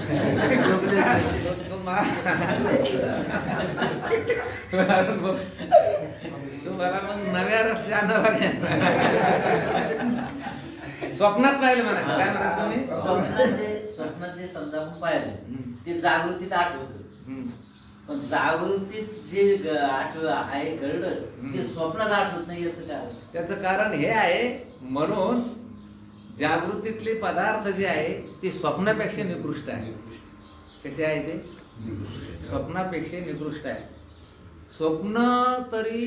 तुम्हाला मग नव्या रस्त्यानं स्वप्नात पाहिलं म्हणा. काय म्हणा तुम्ही, स्वप्नाचे समजा आपण पाहिलं हम्म. ते जागृतीत आठवतं, हम्म. पण जागृतीत जे आहे घडलं ते हम्म. स्वप्नात आठवत नाही, याचं कारण त्याचं कारण हे आहे, म्हणून जागृतीतले पदार्थ जे आहे ते स्वप्नापेक्षा निकृष्ट आहे. कसे आहे ते? स्वप्नापेक्षा निकृष्ट आहे. स्वप्न तरी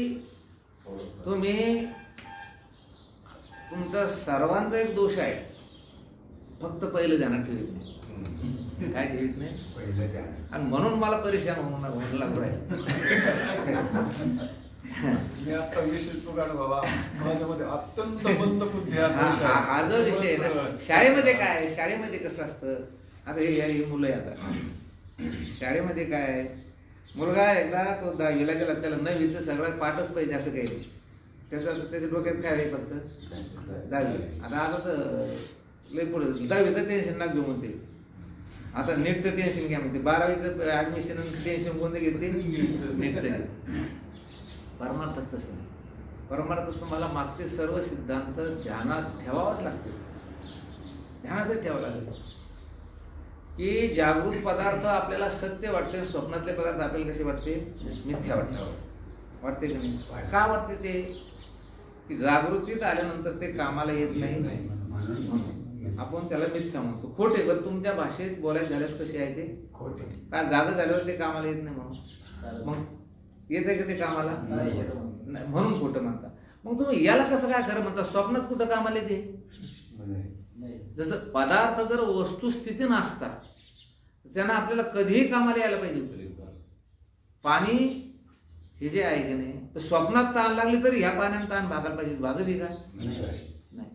तुम्ही, तुमचा सर्वांचा एक दोष आहे, फक्त पहिलं ध्यानात ठेवीत नाही. काय ठेवीत नाही? आणि म्हणून मला परेशान होऊन लागू आहे. मी आता विषय तू काढ बाबा, माझ्यामध्ये अत्यंत मंद बुद्धी आहे. हा जो विषय आहे ना, शाळेमध्ये काय आहे? शाळेमध्ये कसं असतं, आता हे मुलं आहे, आता शाळेमध्ये काय आहे, मुलगा एकदा तो 10वीला गेला, त्याला 9वीचं सगळं पाठच पाहिजे असं काही नाही. त्याच्या डोक्यात काय आहे, फक्त 10वी. आता तर लय पुढे 10वीचं टेन्शन ना घेऊ म्हणते, आता नीटचं टेन्शन घ्या म्हणते, 12वीचं ऍडमिशन टेन्शन कोणतं घेते? नीटचं घेते. परमार्थात तसं नाही. परमार्थात तुम्हाला मागचे सर्व सिद्धांत ध्यानात ठेवावाच लागते. ध्यानातच ठेवावं लागेल की जागृत पदार्थ आपल्याला सत्य वाटते, स्वप्नातले पदार्थ आपल्याला कसे वाटते? मिथ्या वाटते की नाही? का वाटते ते? की जागृतीत आल्यानंतर ते कामाला येत नाही, म्हणून आपण त्याला मिथ्या म्हणतो. खोटे. बरं, तुमच्या भाषेत बोलायचं झाल्यास कसे आहे ते? खोटे. का जागा झाल्यावर ते कामाला येत नाही म्हणून? मग येत आहे का ते कामाला? नाही, म्हणून खोटं म्हणता. मग तुम्ही याला कसं काय खरं म्हणता? स्वप्नात कुठं कामाला येते? जसं पदार्थ जर वस्तुस्थिती नसतात त्यांना आपल्याला कधीही कामाला यायला पाहिजे. पाणी हे जे आहे की नाही, तर स्वप्नात ताण लागली तरी ह्या पाण्याने ताण भागायला पाहिजे. भागली का? नाही.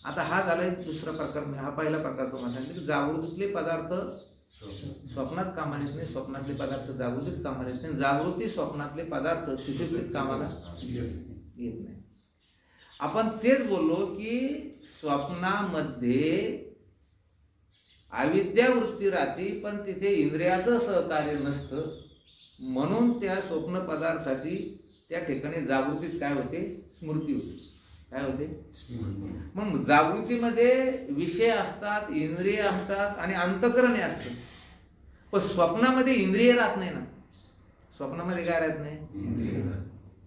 आता हा झालाय दुसरा प्रकार. हा पहिला प्रकार तुम्हाला सांगितलं की जागृतीतले पदार्थ स्वप्नात कामाला येत नाही, स्वप्नातले पदार्थ जागृतीत कामाला येत नाही, जागृती स्वप्नातले पदार्थ सुषुप्तीत कामाला येत नाही. आपण तेच बोललो की स्वप्नामध्ये अविद्या वृत्ती राहते, पण तिथे इंद्रियाचं सहकार्य नसतं, म्हणून त्या स्वप्न पदार्थाची त्या ठिकाणी जागृतीत काय होते? स्मृती होते. काय होते? मग जागृतीमध्ये विषय असतात, इंद्रिय असतात आणि अंतःकरण असतं. पण स्वप्नामध्ये इंद्रिय राहत नाही ना. स्वप्नामध्ये काय राहत नाही?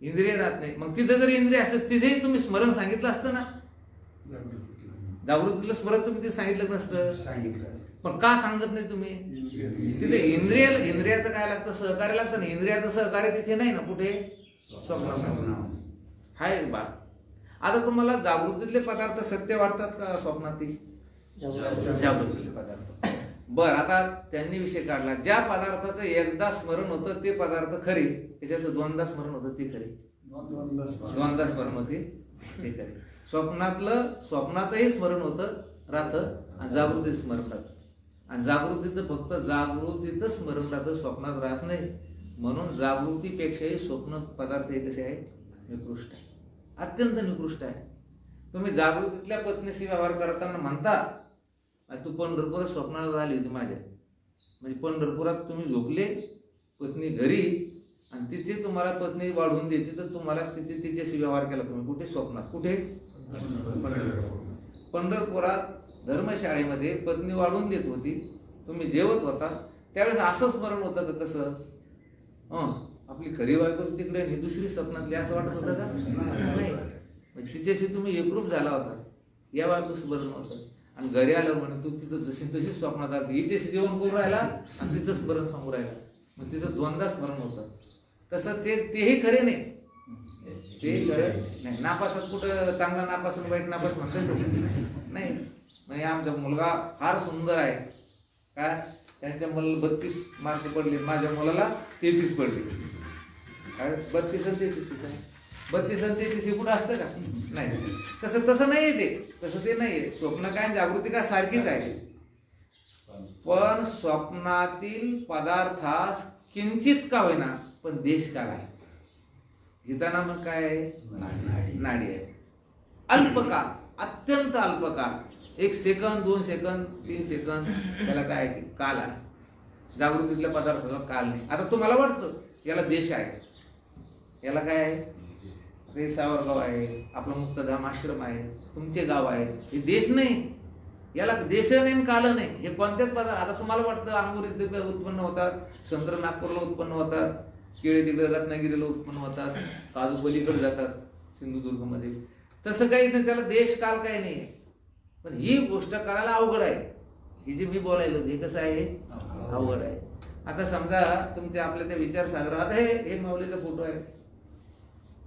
इंद्रिय राहत नाही. मग तिथे जर इंद्रिय असतं तिथेही तुम्ही स्मरण सांगितलं असतं ना. जागृतीतलं स्मरण तुम्ही तिथे सांगितलं नसतं. पण का सांगत नाही तुम्ही? तिथे इंद्रियाचं काय लागतं? सहकार्य लागतं ना. इंद्रियाचं सहकार्य तिथे नाही ना. कुठे? स्वप्नामध्ये हाय बा. आता तुम्हाला जागृतीतले पदार्थ सत्य वाटतात का स्वप्नातील? जागृतीतले पदार्थ. बर, आता त्यांनी विषय काढला, ज्या पदार्थाचं एकदा स्मरण होतं ते पदार्थ खरे, त्याच्याचं दोनदा स्मरण होतं ते खरे. दोनदा स्मरण होते ते खरे. स्वप्नातही स्मरण होतं राहतं आणि जागृतीत स्मरण राहतं. आणि जागृतीचं फक्त जागृतीतच स्मरण राहतं, स्वप्नात राहत नाही. म्हणून जागृतीपेक्षाही स्वप्न पदार्थ हे कसे आहेत? निकृष्ट आहे, अत्यंत निकृष्ट आहे. तुम्ही जागृतीतल्या पत्नीशी व्यवहार करताना म्हणता तू पंढरपुरात स्वप्नाला झाली होती माझ्या, म्हणजे पंढरपुरात तुम्ही झोपले, पत्नी घरी, आणि तिथे तुम्हाला पत्नी वाढवून देते, तर तुम्हाला तिथे तिच्याशी व्यवहार केला तुम्ही. कुठे? स्वप्नात. कुठे? पंढरपुरात धर्मशाळेमध्ये पत्नी वाढवून देत होती, तुम्ही जेवत होता, त्यावेळेस असं स्मरण होतं का? कसं आपली खरी बायको तिकडे आणि दुसरी स्वप्नातली, असं वाटत होतं का? नाही. तिच्याशी तुम्ही एकरूप झाला होता, या बायको स्मरण होतं. आणि घरी आल्यावर म्हणे तू तिथं जशी तशी स्वप्नात आली, हिच्याशी जेवण करून राहिला आणि तिचं स्मरण सांगू राहिला, मग तिचं दोनदा स्मरण होतं. तसं तेही खरे नाही. ते खरं नाही. नापासात कुठं चांगला नापास आणि वाईट नापास म्हणतात नाही. म्हणजे आमचा मुलगा फार सुंदर आहे, काय त्यांच्या मुलाला 32 मार्क पडले, माझ्या मुलाला 33 पडले. काय 32 आणि 33? 32 आणि 33 हे कुठं असतं का? नाही. तसं नाही ते, तसं ते नाही. स्वप्न काय जागृती काय सारखीच आहे, पण स्वप्नातील पदार्थास किंचित का होईना पण देश काळ आहे. हिताना मग काय आहे? नाडी आहे. अल्पकाळ, अत्यंत अल्पकाळ, 1 सेकंद, 2 सेकंद, 3 सेकंद, त्याला काय आहे? काल आहे. जागृतीतल्या पदार्थाचा काल नाही. आता तुम्हाला वाटतं याला देश आहे, याला काय आहे? ते सावरगाव आहे, आपलं मुक्तधाम आश्रम आहे, तुमचे गाव आहे, हे देश नाही. याला देश नाही काल नाही. हे कोणत्याच पदार्थ, आता तुम्हाला वाटतं अंगूर इथे उत्पन्न होतात, संत्र नागपूरला उत्पन्न होतात, केळी तिकडे रत्नागिरीला उत्पन्न होतात, काजू पलीकडे जातात सिंधुदुर्गमध्ये. तसं काही नाही, त्याला देश काल काही नाही. पण ही गोष्ट कळायला अवघड आहे. ही जे मी बोलायलो हे कसं आहे, अवघड आहे. आता समजा तुमच्या आपल्या त्या विचारसागरात हे माऊलीचा फोटो आहे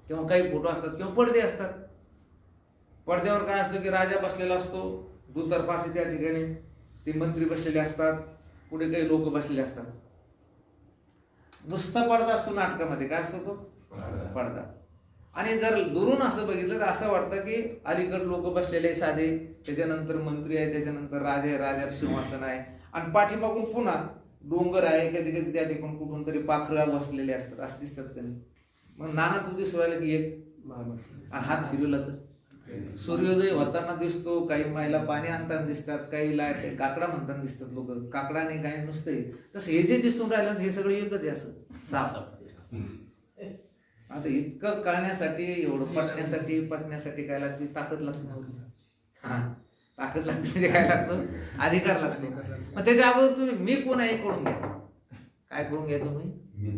किंवा काही फोटो असतात किंवा पडदे असतात. पडद्यावर काय असतं की राजा बसलेला असतो, दुतर्फाशी त्या ठिकाणी ते मंत्री बसलेले असतात, पुढे काही लोक बसलेले असतात. नुसता पडदा असतो नाटकामध्ये. काय असतो तो पडदा. आणि जर दुरून असं बघितलं तर असं वाटतं की अलीकड लोक बसलेले साधे, त्याच्यानंतर मंत्री आहे, त्याच्यानंतर राजा आहे, राजावर सिंहासन आहे, आणि पाठीमागून पुन्हा डोंगर आहे, कधी कधी त्या ठिकाणी कुठून तरी पाखरा बसलेले असतात, असं दिसतात कधी. मग नाना तू दिसू राहिला की एक आणि हात फिरवला तर सूर्योदय होताना दिसतो, काही मायला पाणी आणताना दिसतात, काही लाईट काकडा म्हणताना दिसतात लोक, काकडा नाही काही नुसते. तसं हे जे दिसून राहिलं हे सगळं एकच आहे, असं साफ. आता इतकं कळण्यासाठी, एवढं पटण्यासाठी, पचण्यासाठी काय लागते, ताकद लागते. हा, ताकद लागते म्हणजे काय लागतं, अधिकार लागतो. मग त्याच्या अगोदर तुम्ही मी कोण आहे कळून घ्या. काय करून घ्या तुम्ही,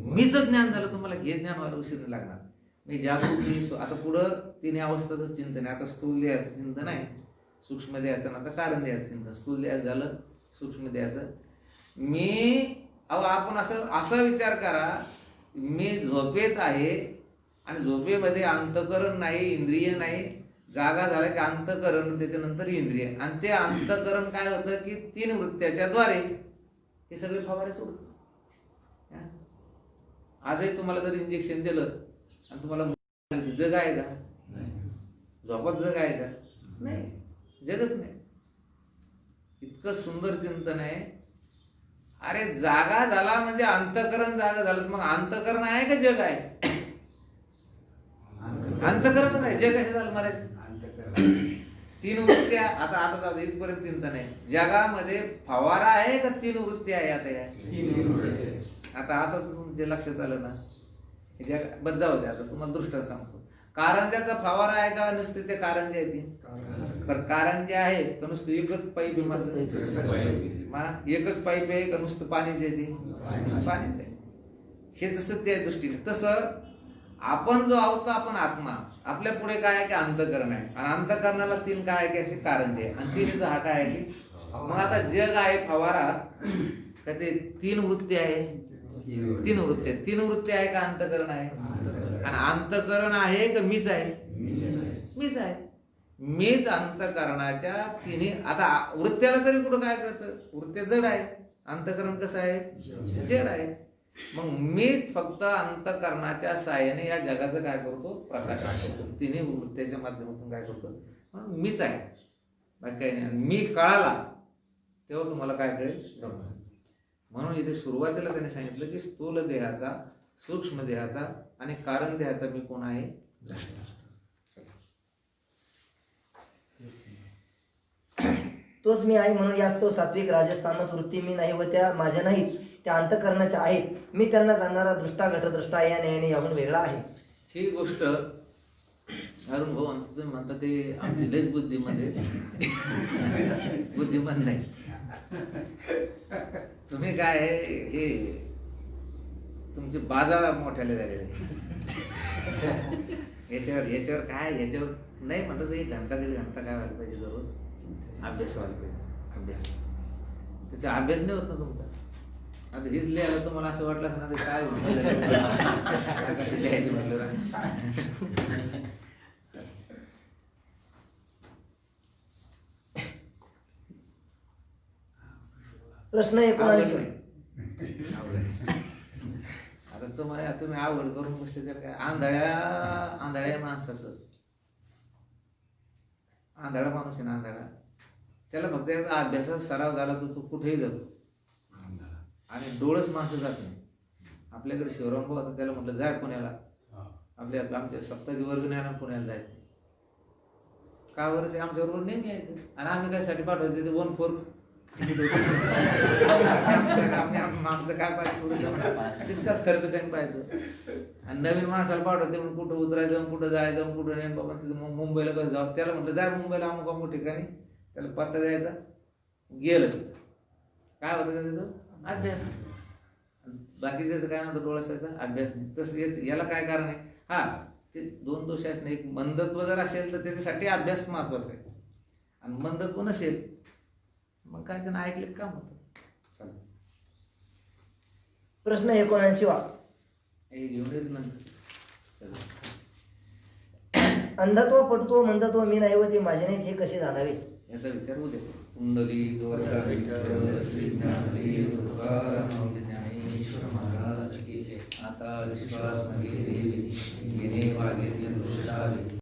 मीच ज्ञान झालं तुम्हाला, हे ज्ञान व्हायला उशीर नाही लागणार. मी जागृती. आता पुढं तिन्ही अवस्थाचं चिंतन आहे. आता स्थूल देहाचं चिंतन आहे, सूक्ष्म देहाचं, आता कारण देहाचं चिंतन. स्थूल देहाचं झालं, सूक्ष्म देहाचं. आपण असा विचार करा, मी झोपेत आहे आणि झोपेमध्ये अंतकरण नाही, इंद्रिय नाही. जागा झाला की अंतकरण, त्याच्यानंतर इंद्रिय, आणि ते अंतकरण काय होतं की 3 वृत्त्याच्या द्वारे हे सगळे फवारे सोडतात. आजही तुम्हाला जर इंजेक्शन दिलं आणि तुम्हाला जग आहे का, झोपात जग आहे का, नाही, जगच नाही. इतकं सुंदर चिंतन आहे. अरे जागा झाला म्हणजे अंतकरण जागा झालं, मग अंतकरण आहे का जग आहे? अंतकरणच आहे, जग कशा झालं महाराज? 3 वृत्त्या. आता इथपर्यंत चिंतन आहे. जगामध्ये फवारा आहे का 3 वृत्ती आहे? आता या आता तुमच्या लक्षात आलं ना, बरं जाऊ द्या. आता तुम्हाला दृष्टात सांगतो. कारंजाचा फवारा आहे का नुसते ते कारंजे आहे ती? बरं, कारंजे आहे का नुसतं एकच पाईप आहे माझं? एकच पाईप आहे का नुसतं पाणीच आहे ती? पाणीच आहे. हे जसं त्या दृष्टीने, तसं आपण जो आहोत आपण आत्मा, आपल्या पुढे काय आहे की अंतकरण आहे, आणि अंतकरणाला 3 काय आहे की असे कारंजे आहे, आणि 3चा हा काय आहे की मग आता जग आहे फवारा का ते 3 वृत्ती आहे? 3 वृत्ती आहे. 3 वृत्ती आहे का अंतकरण आहे? आणि अंतकरण आहे का मीच आहे? मीच आहे. मीच अंतकरणाच्या 3. आता वृत्त्याला तरी कुठं काय करतं? वृत्त्या जड आहे, अंतकरण कसं आहे? जड आहे. मग मी फक्त अंतकरणाच्या साहाय्याने या जगाचं काय करतो? प्रकाश करतो. 3 वृत्त्याच्या माध्यमातून काय करतो? म्हणून मीच आहे, बाकी काही नाही. मी कळाला तेव्हा तुम्हाला काय कळेल? म्हणून इथे सुरुवातीला त्याने सांगितलं की स्थूल देहाचा, सूक्ष्म देहाचा आणि कारण देहाचा मी कोण आहे? तोच मी आहे. म्हणून यास्तव सात्विक राजस तामस वृत्ती मी नाही व त्या माझ्या नाहीत, त्या अंतकरणाच्या आहेत. मी त्यांना जाणणारा दृष्टा घटदृष्टा या न्यायाने याहून वेगळा आहे. ही गोष्ट अरुण भाऊ तुम्ही म्हणता ते आमची लयच बुद्धीमध्ये बुद्धिमान नाही. तुम्ही काय हे तुमचे बाजार मोठ्याले झालेले याच्यावर काय, याच्यावर नाही म्हणतात 1 घंटा 1.5 घंटा काय व्हायला पाहिजे, जरूर अभ्यास व्हायला पाहिजे. अभ्यास, त्याचा अभ्यास नाही होत ना तुमचा. आता हेच लिहायला तुम्हाला असं वाटलं ना ते काय लिहायचं म्हटलं. प्रश्न 19. आता तुम्ही आवड करून बसले तर काय? आंधळ्या माणसाचं, आंधळा माणूस आहे ना, आंधळा, त्याला फक्त एकदा अभ्यासाचा सराव झाला तर तो कुठेही जातो. आणि डोळस माणसं जात नाही. आपल्याकडे शिवराम भाऊ होता, त्याला म्हटलं जाय पुण्याला, आमच्या सप्ताची वर्ग नाही, पुण्याला जायचं. का बरं? ते आमच्याबरोबर नेहमी यायचं. आणि आम्ही कशासाठी पाठवायचं? त्याचे 1/4 आमचं काय पाहिजे, थोडंसं तितकाच खर्च काही पाहिजे. आणि नवीन माणसाला पाठवते म्हणून कुठं उतरायचं, कुठं जायचं, कुठं नाही बाबा. तिथं मुंबईला कसं जाऊ? त्याला म्हटलं जाय मुंबईला अमुक अमुक ठिकाणी, त्याला पत्ता द्यायचा, गेलं तिथं. काय होतं त्याचं? अभ्यास. बाकीच्याचं काय नव्हतं, डोळ्याचा अभ्यास नाही. तसं याला काय कारण आहे? हा, ते दोन दोष असणे. एक मंदत्व जर असेल तर त्याच्यासाठी अभ्यास महत्वाचा आहे, आणि मंदत्व नसेल मग काय त्यांना ऐकले काम होतं. चालेल, प्रश्न 79वा. हे घेऊन येईल नंतर. चला. अंधत्व, पटुत्व, मंदत्व मी नाही व ते माझे नाहीत हे कसे जाणावे? याचा विचार उद्या. कुंडली वरदा विठ्ठल श्री ज्ञानदेव तुकाराम ज्ञानेश्वर महाराज की जय. आता विश्वात्मके देवी घेणे वागे दृष्टावे.